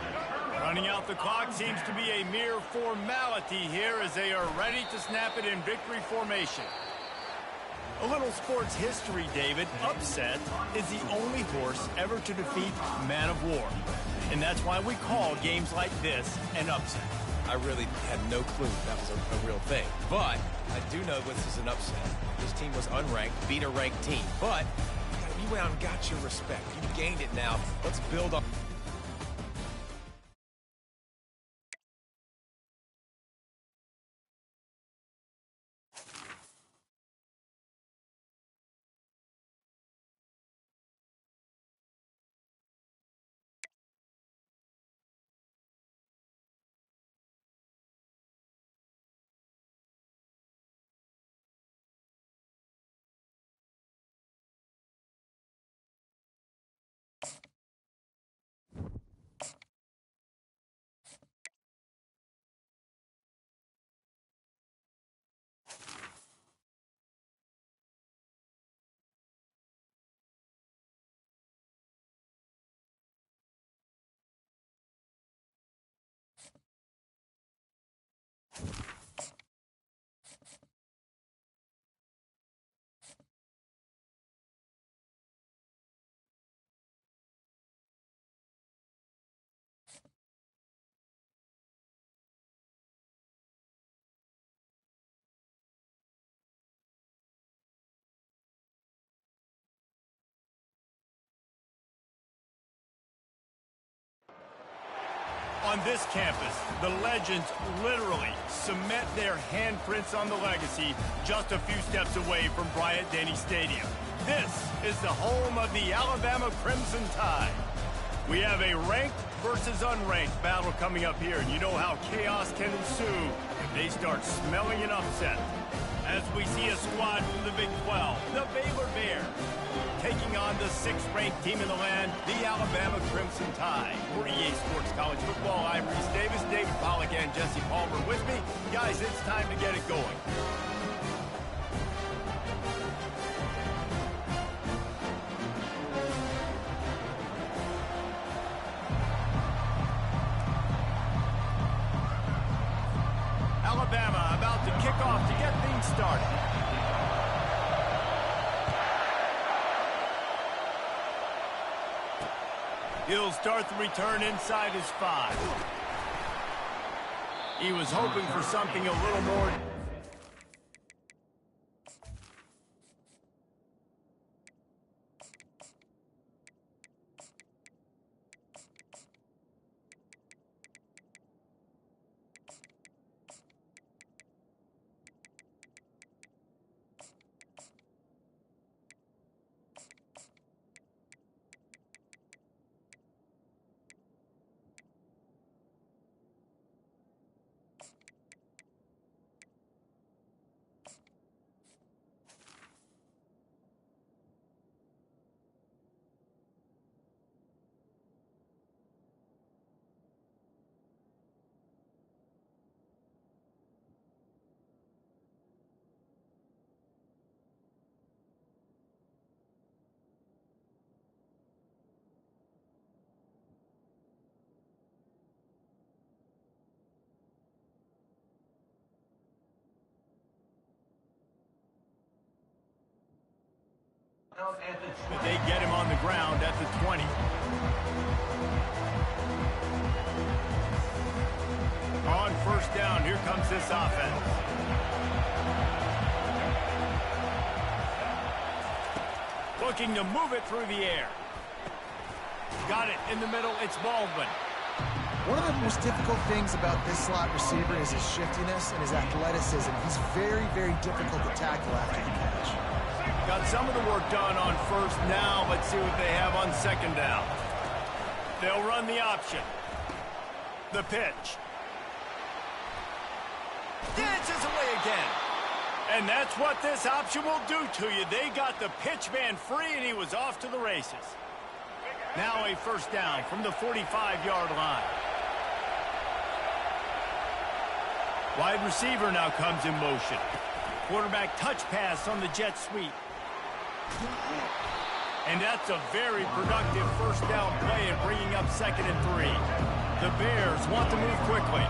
Running out the clock seems to be a mere formality here as they are ready to snap it in victory formation. A little sports history, David. Upset is the only horse ever to defeat Man of War. And that's why we call games like this an upset. I really had no clue that was a real thing. But I do know this is an upset. This team was unranked, beat a ranked team. But you went out and got your respect. You gained it now. Let's build up. On this campus, the legends literally cement their handprints on the legacy just a few steps away from Bryant-Denny Stadium. This is the home of the Alabama Crimson Tide. We have a ranked versus unranked battle coming up here, and you know how chaos can ensue if they start smelling an upset. As we see a squad from the Big 12, the Baylor Bears, taking on the 6th-ranked team in the land, the Alabama Crimson Tide. For EA Sports College Football, I'm Reese Davis, David Pollack, and Jesse Palmer with me. Guys, it's time to get it going. Alabama about to kick off to get things started. He'll start the return inside his 5. He was hoping for something a little more. But they get him on the ground at the 20. On first down, here comes this offense. Looking to move it through the air. Got it in the middle, it's Baldwin. One of the most difficult things about this slot receiver is his shiftiness and his athleticism. He's very, very difficult to tackle after the catch. Got some of the work done on first. Now let's see what they have on second down. They'll run the option. The pitch. Dances away again. And that's what this option will do to you. They got the pitch man free, and he was off to the races. Now a first down from the 45-yard line. Wide receiver now comes in motion. Quarterback touch pass on the jet sweep. And that's a very productive first down play and bringing up 2nd and 3. The Bears want to move quickly.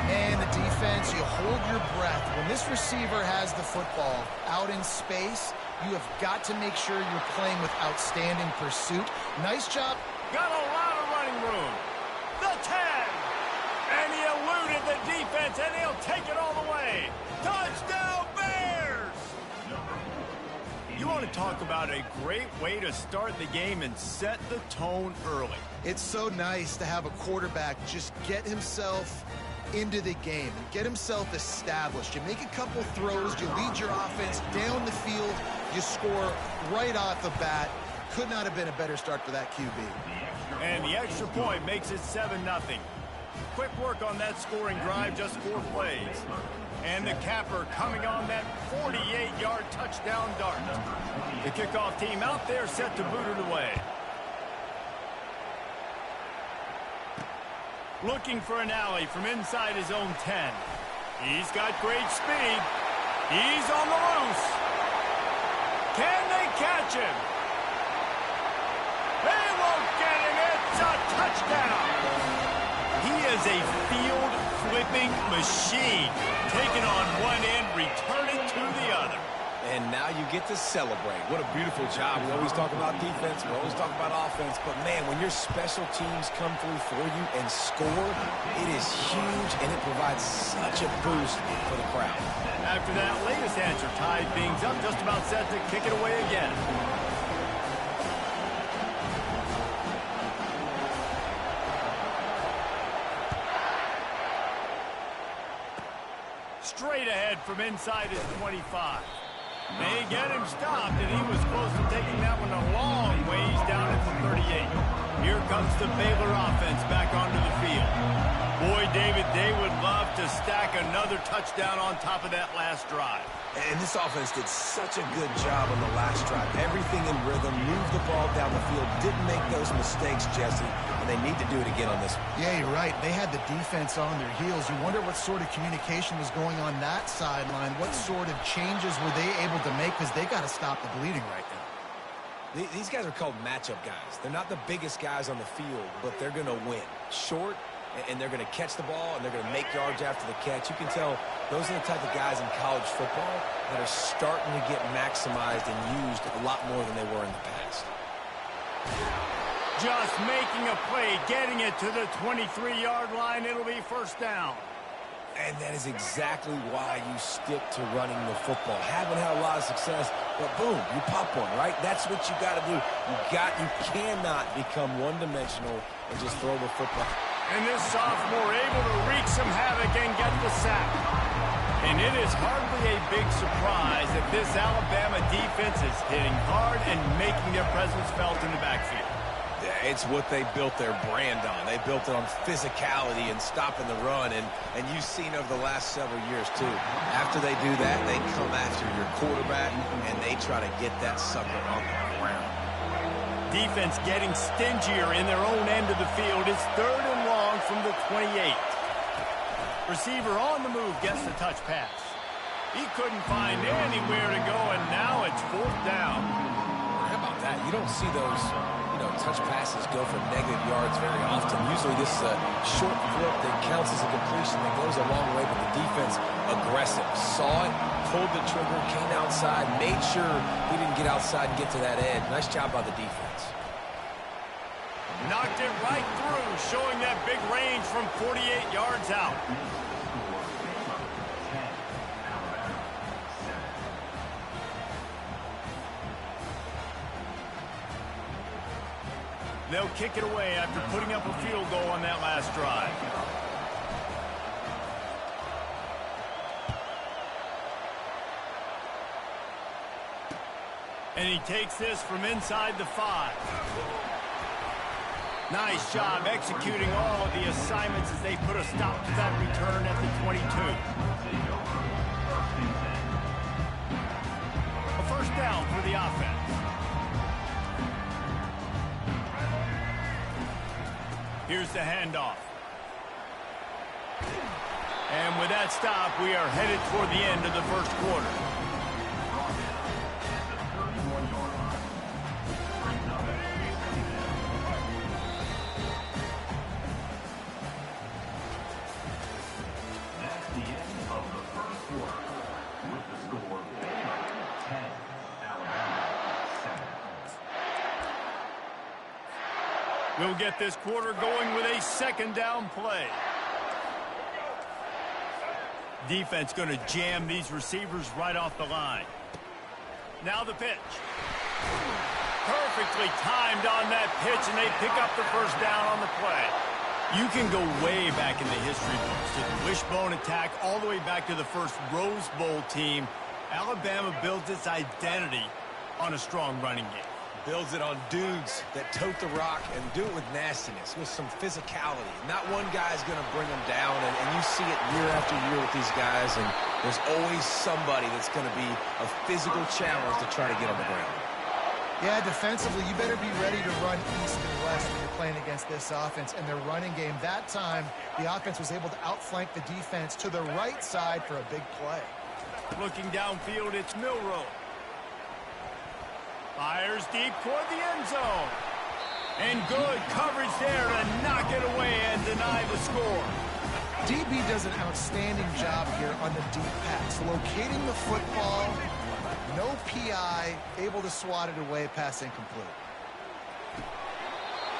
And the defense, you hold your breath. When this receiver has the football out in space, you have got to make sure you're playing with outstanding pursuit. Nice job. Got a lot of running room. The 10. And he eluded the defense, and he'll take it all the way. Touchdown, Bears! You want to talk about a great way to start the game and set the tone early. It's so nice to have a quarterback just get himself into the game and get himself established. You make a couple throws, you lead your offense down the field, you score right off the bat. Could not have been a better start for that QB. And the extra point makes it 7-0. Quick work on that scoring drive, just 4 plays. And the capper coming on that 48-yard touchdown dart. The kickoff team out there set to boot it away. Looking for an alley from inside his own 10. He's got great speed. He's on the loose. Can they catch him? They won't get him. It's a touchdown. He is a field-flipping machine. Taking on one end, returning to the other. And now you get to celebrate. What a beautiful job. We always talk about defense. We always talk about offense. But, man, when your special teams come through for you and score, it is huge, and it provides such a boost for the crowd. After that latest answer tied things up, just about set to kick it away again. Straight ahead from inside his 25. They get him stopped, and he was close to taking that one a long ways down at the 38. Here comes the Baylor offense back onto the field. Boy, David, they would love to stack another touchdown on top of that last drive. And this offense did such a good job on the last drive. Everything in rhythm, moved the ball down the field, didn't make those mistakes, Jesse, and they need to do it again on this one. Yeah, you're right. They had the defense on their heels. You wonder what sort of communication was going on that sideline. What sort of changes were they able to make, because they got to stop the bleeding right now. These guys are called matchup guys. They're not the biggest guys on the field, but they're going to win. Short, and they're going to catch the ball, and they're going to make yards after the catch. You can tell those are the type of guys in college football that are starting to get maximized and used a lot more than they were in the past. Just making a play, getting it to the 23-yard line. It'll be first down. And that is exactly why you stick to running the football. Haven't had a lot of success, but boom, you pop one, right? That's what you got to do. You cannot become one-dimensional and just throw the football. And this sophomore able to wreak some havoc and get the sack. And it is hardly a big surprise that this Alabama defense is hitting hard and making their presence felt in the backfield. It's what they built their brand on. They built it on physicality and stopping the run, and you've seen over the last several years, too. After they do that, they come after your quarterback, and they try to get that sucker on the ground. Defense getting stingier in their own end of the field. It's 3rd and long from the 28. Receiver on the move gets the touch pass. He couldn't find anywhere to go, and now it's 4th down. How about that? You don't see those touch passes go for negative yards very often. Usually this is a short flip that counts as a completion that goes a long way, but the defense aggressive. Saw it, pulled the trigger, came outside, made sure he didn't get outside and get to that edge. Nice job by the defense. Knocked it right through, showing that big range from 48 yards out. They'll kick it away after putting up a field goal on that last drive. And he takes this from inside the 5. Nice job executing all of the assignments as they put a stop to that return at the 22. A first down for the offense. Here's the handoff. And with that stop, we are headed toward the end of the first quarter. That's the end of the first quarter. With the score, Baylor 10, Alabama 7. We'll get this quarter going with a second down play. Defense going to jam these receivers right off the line. Now the pitch. Perfectly timed on that pitch, and they pick up the first down on the play. You can go way back in the history books to the wishbone attack all the way back to the first Rose Bowl team. Alabama builds its identity on a strong running game. Builds it on dudes that tote the rock and do it with nastiness, with some physicality. Not one guy's going to bring them down, and you see it year after year with these guys, and there's always somebody that's going to be a physical challenge to try to get on the ground. Yeah, defensively, you better be ready to run east and west when you're playing against this offense and their running game. That time, the offense was able to outflank the defense to the right side for a big play. Looking downfield, it's Milroe. Fires deep toward the end zone. And good coverage there to knock it away and deny the score. DB does an outstanding job here on the deep pass. Locating the football, no PI, able to swat it away, pass incomplete.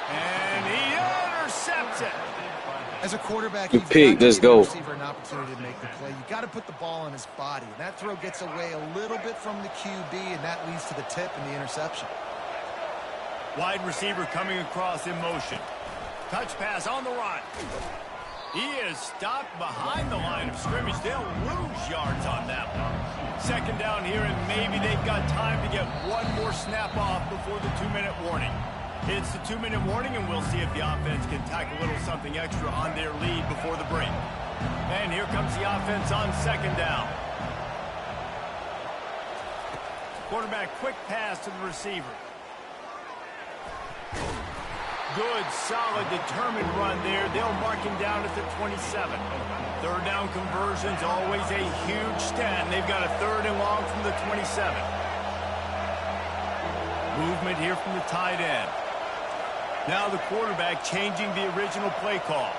And he intercepts it. As a quarterback, Good you've pick. got to Let's give the go. receiver an opportunity to make the play. You've got to put the ball on his body. And that throw gets away a little bit from the QB, and that leads to the tip and the interception. Wide receiver coming across in motion. Touch pass on the run. He is stopped behind the line of scrimmage. They'll lose yards on that one. Second down here, and maybe they've got time to get one more snap off before the 2-minute warning. It's the 2-minute warning, and we'll see if the offense can tack a little something extra on their lead before the break. And here comes the offense on second down. Quarterback quick pass to the receiver. Good, solid, determined run there. They'll mark him down at the 27. Third down conversions, always a huge stat. They've got a 3rd and long from the 27. Movement here from the tight end. Now the quarterback changing the original play call.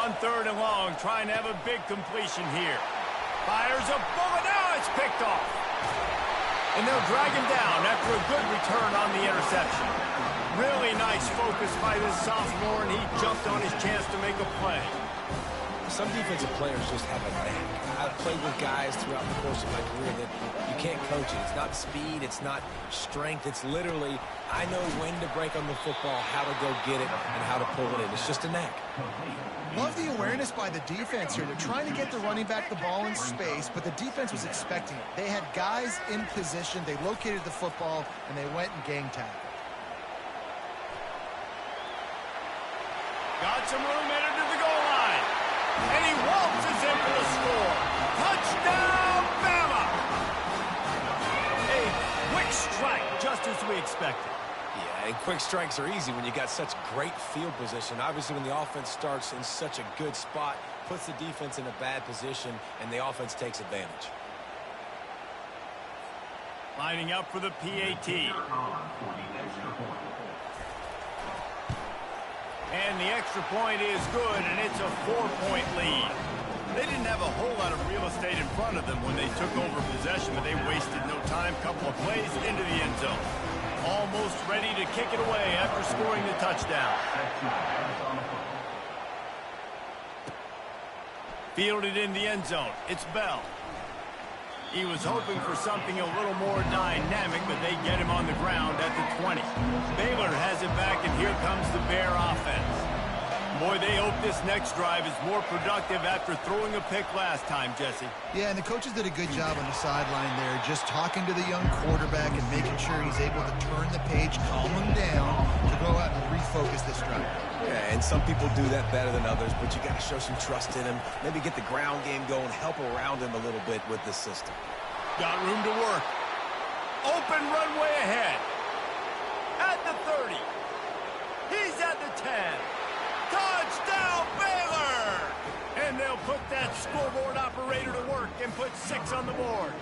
On 3rd and long, trying to have a big completion here. Fires a bullet. Now it's picked off. And they'll drag him down after a good return on the interception. Really nice focus by this sophomore, and he jumped on his chance to make a play. Some defensive players just have a knack. I've played with guys throughout the course of my career that you can't coach it. It's not speed, it's not strength. It's literally, I know when to break on the football, how to go get it, and how to pull it in. It's just a knack. Love the awareness by the defense here. They're trying to get the running back the ball in space, but the defense was expecting it. They had guys in position. They located the football, and they went and gang tackled. Got some room headed to the goal line. And he waltzes in for the score. Touchdown, Bama! A quick strike, just as we expected. Yeah, and quick strikes are easy when you got such great field position. Obviously, when the offense starts in such a good spot, puts the defense in a bad position, and the offense takes advantage. Lining up for the PAT. And the extra point is good, and it's a 4-point lead. They didn't have a whole lot of real estate in front of them when they took over possession, but they wasted no time. Couple of plays into the end zone. Almost ready to kick it away after scoring the touchdown. Fielded in the end zone. It's Bell. He was hoping for something a little more dynamic, but they get him on the ground at the 20. Baylor has it back, and here comes the Bear offense. Boy, they hope this next drive is more productive after throwing a pick last time, Jesse. Yeah, and the coaches did a good job on the sideline there, just talking to the young quarterback and making sure he's able to turn the page, calm him down, to go out and refocus this drive. Yeah, and some people do that better than others, but you got to show some trust in him. Maybe get the ground game going, help around him a little bit with this system. Got room to work. Open runway ahead. At the 30. He's at the 10. Touchdown, Baylor! And they'll put that scoreboard operator to work and put 6 on the board.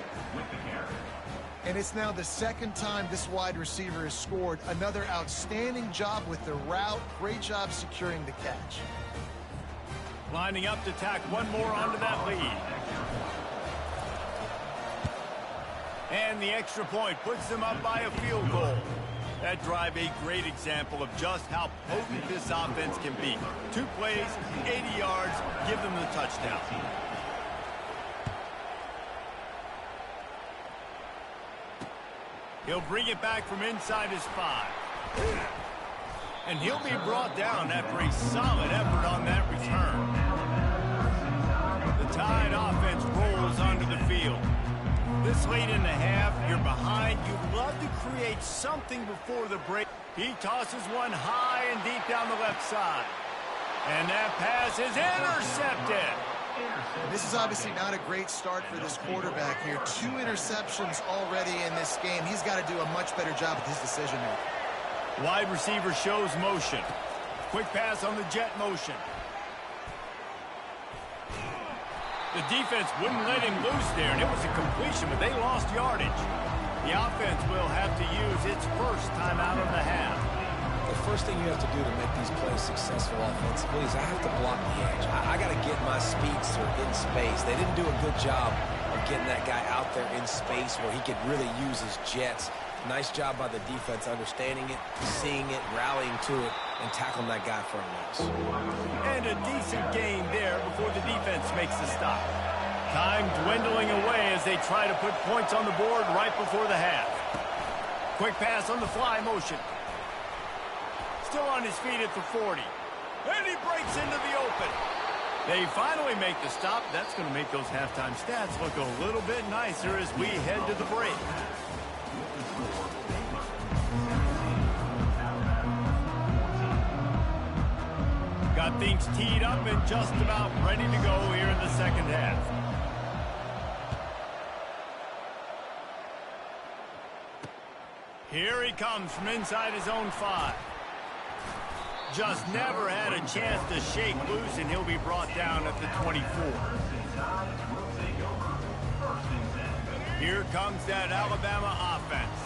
And it's now the second time this wide receiver has scored. Another outstanding job with the route. Great job securing the catch. Lining up to tack one more onto that lead. And the extra point puts them up by a field goal. That drive, a great example of just how potent this offense can be. 2 plays, 80 yards, give them the touchdown. He'll bring it back from inside his 5. And he'll be brought down after a solid effort on that return. The Tide offense rolls onto the field. This late in the half, you're behind. You'd love to create something before the break. He tosses one high and deep down the left side. And that pass is intercepted. This is obviously not a great start for this quarterback here. 2 interceptions already in this game. He's got to do a much better job with his decision making. Wide receiver shows motion. Quick pass on the jet motion. The defense wouldn't let him loose there, and it was a completion, but they lost yardage. The offense will have to use its first timeout of the half. The first thing you have to do to make these plays successful offensively is I have to block the edge. I got to get my speedster in space. They didn't do a good job of getting that guy out there in space where he could really use his jets. Nice job by the defense understanding it, seeing it, rallying to it, and tackling that guy for a loss. And a decent gain there before the defense makes the stop. Time dwindling away as they try to put points on the board right before the half. Quick pass on the fly motion. Still on his feet at the 40. And he breaks into the open. They finally make the stop. That's going to make those halftime stats look a little bit nicer as we head to the break. Got things teed up and just about ready to go here in the second half. Here he comes from inside his own 5. Just never had a chance to shake loose, and he'll be brought down at the 24. Here comes that Alabama offense.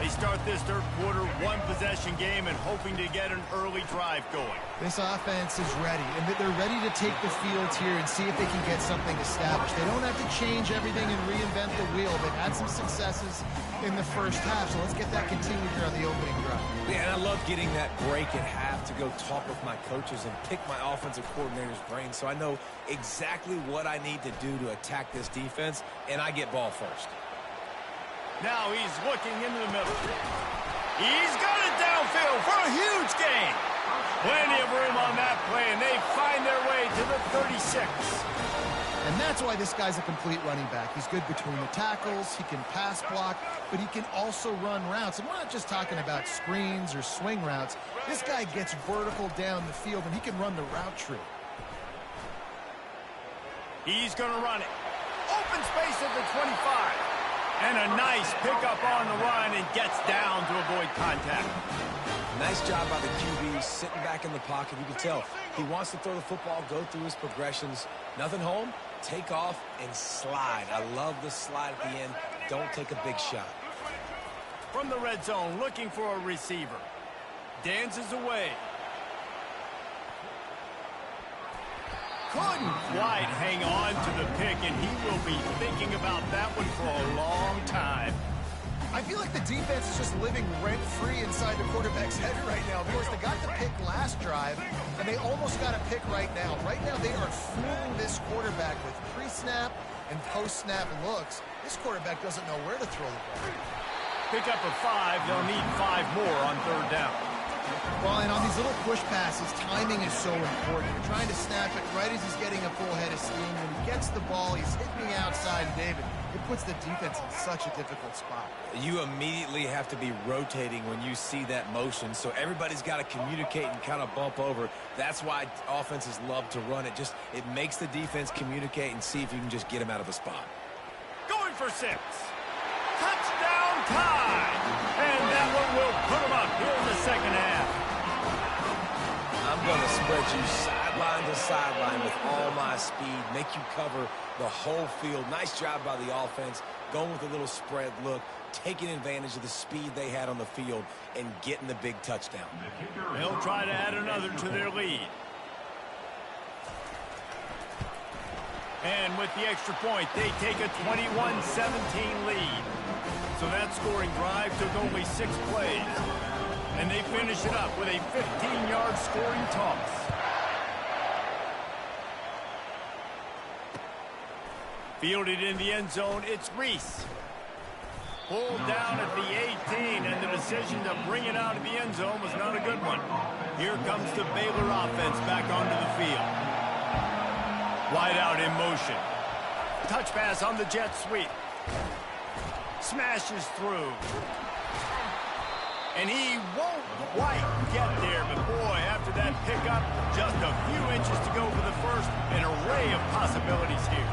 They start this third quarter, one-possession game, and hoping to get an early drive going. This offense is ready, and they're ready to take the field here and see if they can get something established. They don't have to change everything and reinvent the wheel. They've had some successes in the first half, so let's get that continued here on the opening drive. Yeah, and I love getting that break at half to go talk with my coaches and pick my offensive coordinator's brain so I know exactly what I need to do to attack this defense, and I get ball first. Now he's looking into the middle. He's got it downfield for a huge gain. Plenty of room on that play, and they find their way to the 36. And that's why this guy's a complete running back. He's good between the tackles, he can pass block, but he can also run routes. And we're not just talking about screens or swing routes. This guy gets vertical down the field, and he can run the route tree. He's going to run it. Open space at the 25. And a nice pickup on the run and gets down to avoid contact. Nice job by the QB sitting back in the pocket. You can tell he wants to throw the football, go through his progressions. Nothing home, take off, and slide. I love the slide at the end. Don't take a big shot. From the red zone, looking for a receiver. Dances away. Couldn't quite hang on to the pick, and he will be thinking about that one for a long time. I feel like the defense is just living rent-free inside the quarterback's head right now. Of course, they got the pick last drive, and they almost got a pick right now. Right now, they are fooling this quarterback with pre-snap and post-snap looks. This quarterback doesn't know where to throw the ball. Pick up a 5. They'll need 5 more on third down. Well, and on these little push passes, timing is so important. You're trying to snap it right as he's getting a full head of steam. When he gets the ball, he's hitting the outside, David. It puts the defense in such a difficult spot. You immediately have to be rotating when you see that motion, so everybody's got to communicate and kind of bump over. That's why offenses love to run it. It makes the defense communicate and see if you can just get him out of a spot. Going for 6. Touchdown tie! And that one will put him up here in the second half. I'm going to spread you sideline to sideline with all my speed, make you cover the whole field. Nice job by the offense, going with a little spread look, taking advantage of the speed they had on the field and getting the big touchdown. They'll try to add another to their lead. And with the extra point, they take a 21-17 lead. So that scoring drive took only 6 plays. And they finish it up with a 15-yard scoring toss. Fielded in the end zone, it's Reese. Pulled down at the 18, and the decision to bring it out of the end zone was not a good one. Here comes the Baylor offense back onto the field. Wide out in motion. Touch pass on the jet sweep. Smashes through. And he won't quite get there, but boy, after that pickup, just a few inches to go for the first. An array of possibilities here.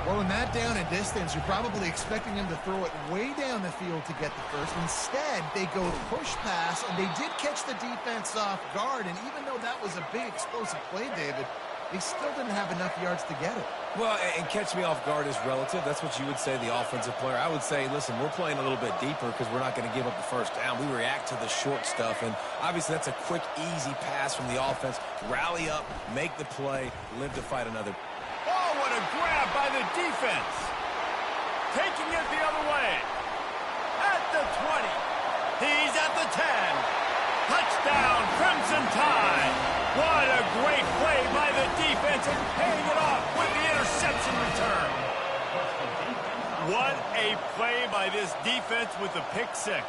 Well, in that down and distance, you're probably expecting him to throw it way down the field to get the first. Instead, they go push pass, and they did catch the defense off guard. And even though that was a big explosive play, David, they still didn't have enough yards to get it. Well, and catch me off guard is relative. That's what you would say, the offensive player. I would say, listen, we're playing a little bit deeper because we're not going to give up the first down. We react to the short stuff, and obviously that's a quick, easy pass from the offense. Rally up, make the play, live to fight another. Oh, what a grab by the defense. Taking it the other way. At the 20. He's at the 10. Touchdown, Crimson Tide. What a great play by the defense and paying it off with the interception return. What a play by this defense with the pick 6.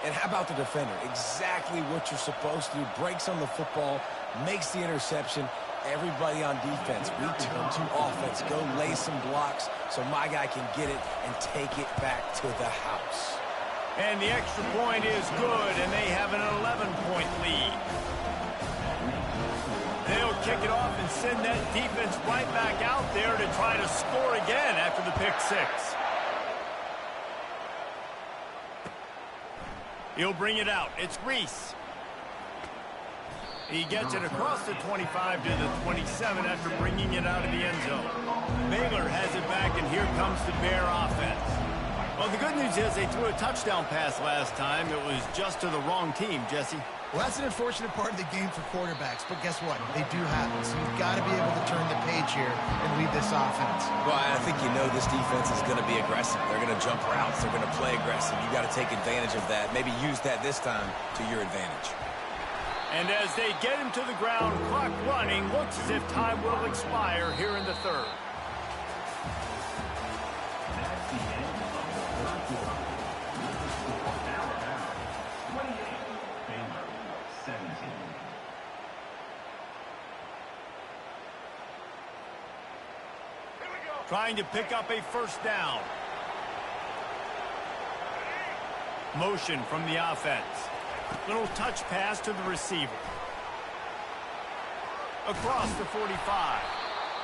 And how about the defender? Exactly what you're supposed to do. Breaks on the football, makes the interception. Everybody on defense, we turn to offense. Go lay some blocks so my guy can get it and take it back to the house. And the extra point is good, and they have an 11-point lead. They'll kick it off and send that defense right back out there to try to score again after the pick 6. He'll bring it out. It's Reese. He gets it across the 25 to the 27 after bringing it out of the end zone. Baylor has it back, and here comes the Bear offense. Well, the good news is they threw a touchdown pass last time. It was just to the wrong team, Jesse. Well, that's an unfortunate part of the game for quarterbacks, but guess what? They do happen, so you've got to be able to turn the page here and lead this offense. Well, I think you know this defense is going to be aggressive. They're going to jump routes. They're going to play aggressive. You got to take advantage of that. Maybe use that this time to your advantage. And as they get him to the ground, clock running, looks as if time will expire here in the third. That's the end of the third quarter. With the score, Alabama 28, Baylor 17. Trying to pick up a first down. Motion from the offense. Little touch pass to the receiver. Across the 45.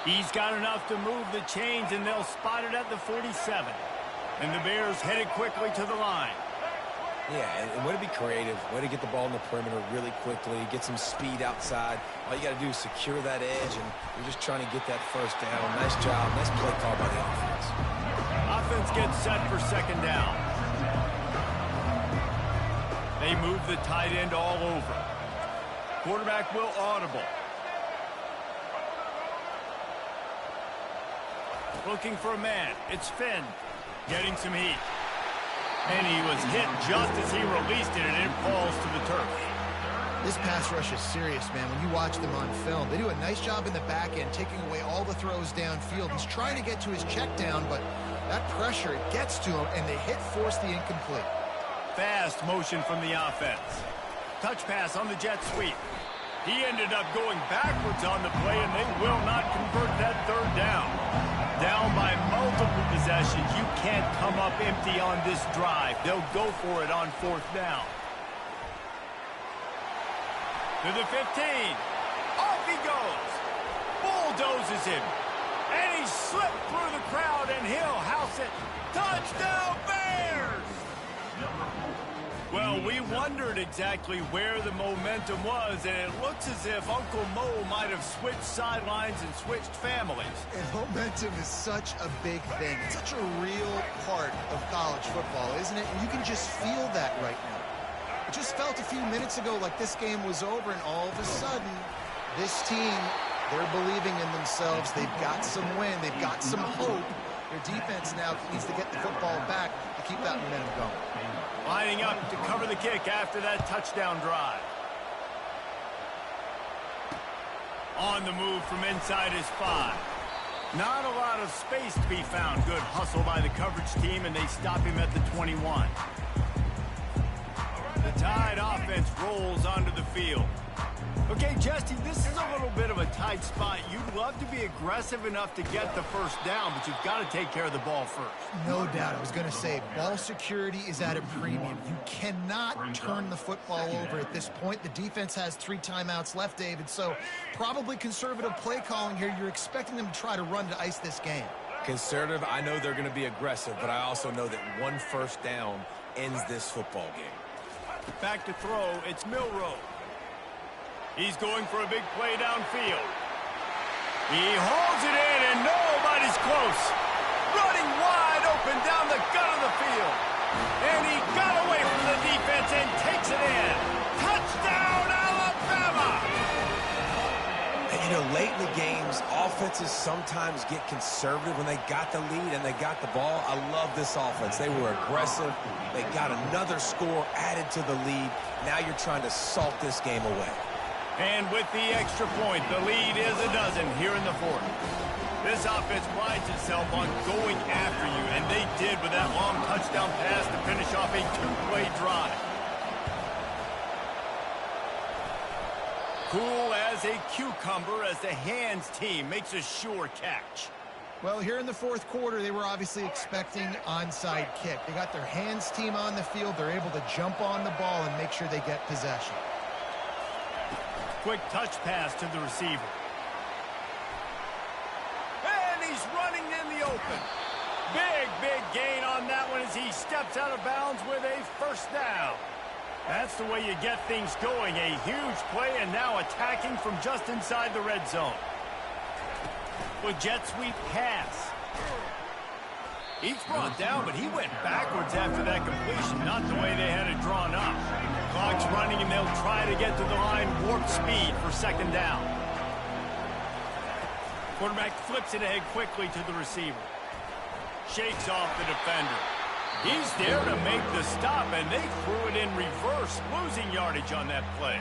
He's got enough to move the chains, and they'll spot it at the 47. And the Bears headed quickly to the line. Yeah, and way to be creative, way to get the ball in the perimeter really quickly, get some speed outside. All you got to do is secure that edge, and you're just trying to get that first down. Nice job. Nice play call by the offense. Offense gets set for second down. They move the tight end all over. Quarterback will audible. Looking for a man. It's Finn. Getting some heat. And he was hit just as he released it, and it falls to the turf. This pass rush is serious, man. When you watch them on film, they do a nice job in the back end, taking away all the throws downfield. He's trying to get to his check down, but that pressure, it gets to him, and the hit forced the incomplete. Fast motion from the offense. Touch pass on the jet sweep. He ended up going backwards on the play, and they will not convert that third down. Down by multiple possessions. You can't come up empty on this drive. They'll go for it on fourth down. To the 15. Off he goes. Bulldozes him. And he slipped through the crowd, and he'll house it. Touchdown, Bears! Well, we wondered exactly where the momentum was, and it looks as if Uncle Mo might have switched sidelines and switched families. And momentum is such a big thing. It's such a real part of college football, isn't it? And you can just feel that right now. It just felt a few minutes ago like this game was over, and all of a sudden, this team, they're believing in themselves. They've got some wind. They've got some hope. Their defense now needs to get the football back to keep that momentum going. Lining up to cover the kick after that touchdown drive. On the move from inside his 5. Not a lot of space to be found. Good hustle by the coverage team, and they stop him at the 21. The Tide offense rolls onto the field. Okay, Jesse, this is a little bit of a tight spot. You'd love to be aggressive enough to get the first down, but you've got to take care of the ball first. No doubt. I was going to say, ball security is at a premium. You cannot turn the football over at this point. The defense has 3 timeouts left, David, so probably conservative play calling here. You're expecting them to try to run to ice this game. Conservative, I know they're going to be aggressive, but I also know that one first down ends this football game. Back to throw, it's Milroe. He's going for a big play downfield. He holds it in, and nobody's close. Running wide open down the gut of the field. And he got away from the defense and takes it in. Touchdown, Alabama! And, you know, late in the games, offenses sometimes get conservative when they got the lead and they got the ball. I love this offense. They were aggressive. They got another score added to the lead. Now you're trying to salt this game away. And with the extra point, the lead is a dozen here in the fourth. This offense prides itself on going after you, and they did with that long touchdown pass to finish off a 2-play drive. Cool as a cucumber as the hands team makes a sure catch. Well, here in the fourth quarter, they were obviously expecting onside kick. They got their hands team on the field. They're able to jump on the ball and make sure they get possession. Quick touch pass to the receiver. And he's running in the open. Big gain on that one as he steps out of bounds with a first down. That's the way you get things going. A huge play, and now attacking from just inside the red zone. With jet sweep pass. He's brought down, but he went backwards after that completion, not the way they had it drawn up. Clock's running, and they'll try to get to the line warp speed for second down. Quarterback flips it ahead quickly to the receiver. Shakes off the defender. He's there to make the stop, and they threw it in reverse, losing yardage on that play.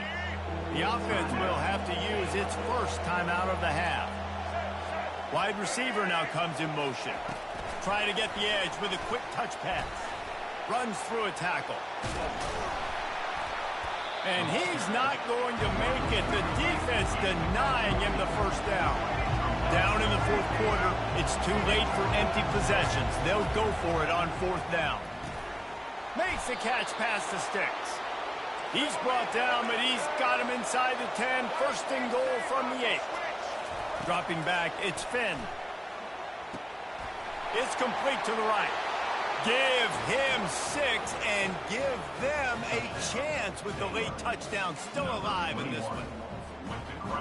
The offense will have to use its first timeout of the half. Wide receiver now comes in motion. Trying to get the edge with a quick touch pass. Runs through a tackle. And he's not going to make it. The defense denying him the first down. Down in the fourth quarter, it's too late for empty possessions. They'll go for it on fourth down. Makes the catch past the sticks. He's brought down, but he's got him inside the 10. First and goal from the 8. Dropping back, it's Finn. It's complete to the right. Give him 6 and give them a chance with the late touchdown still alive in this one.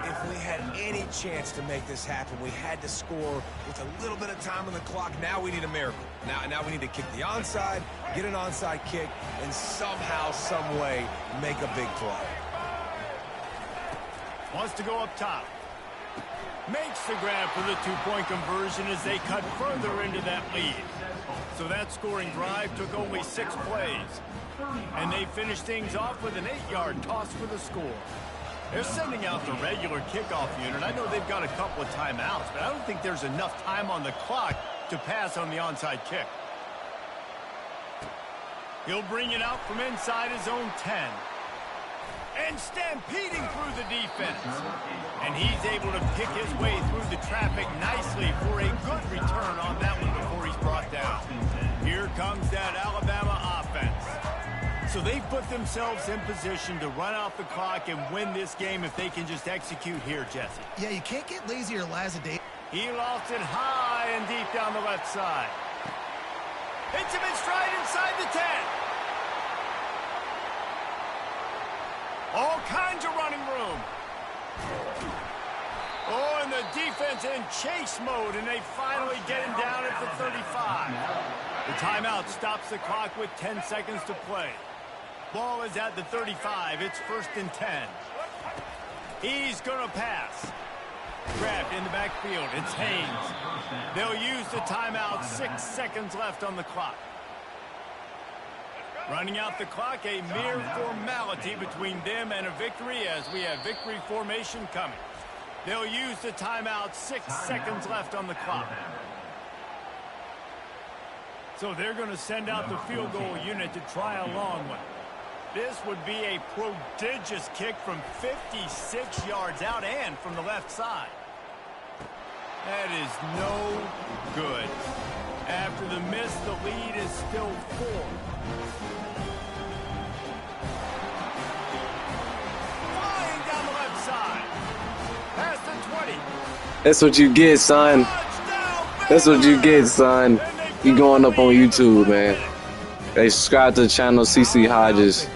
If we had any chance to make this happen, we had to score with a little bit of time on the clock. Now we need a miracle. Now we need to kick the onside, get an onside kick, and somehow, some way, make a big play. Wants to go up top. Makes the grab for the two-point conversion as they cut further into that lead. So that scoring drive took only 6 plays. And they finished things off with an 8-yard toss for the score. They're sending out the regular kickoff unit. I know they've got a couple of timeouts, but I don't think there's enough time on the clock to pass on the onside kick. He'll bring it out from inside his own 10. And stampeding through the defense. And he's able to pick his way through the traffic nicely for a good return on that one before he's brought down. Here comes that Alabama offense. So they've put themselves in position to run out the clock and win this game if they can just execute here, Jesse. Yeah, you can't get lazy or lackadaisical. He lost it high and deep down the left side. Hits him in stride inside the 10. All kinds of running room. Oh, and the defense in chase mode, and they finally get him down at the 35. The timeout stops the clock with 10 seconds to play. Ball is at the 35. It's 1st and 10. He's going to pass. Grabbed in the backfield. It's Haynes. They'll use the timeout. 6 seconds left on the clock. Running out the clock, a mere formality between them and a victory as we have victory formation coming. They'll use the timeout. 6 seconds left on the clock. So they're going to send out the field goal unit to try a long one. This would be a prodigious kick from 56 yards out and from the left side. That is no good. After the miss, the lead is still 4. Flying down the left side. Past the 20. That's what you get, son. That's what you get, son. You going up on YouTube, man. Hey, subscribe to the channel, CC Hodges.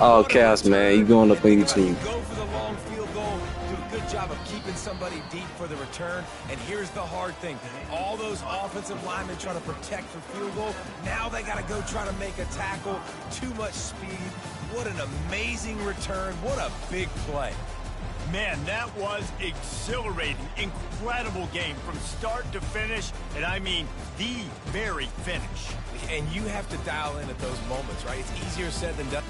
All caps, man. You going up on YouTube. Go for the long field goal. Do a good job of keeping somebody deep for the return. And here's the hard thing. All those offensive linemen trying to protect for field goal. Now they got to go try to make a tackle. Too much speed. What an amazing return. What a big play. Man, that was exhilarating. Incredible game from start to finish. And I mean the very finish. And you have to dial in at those moments, right? It's easier said than done.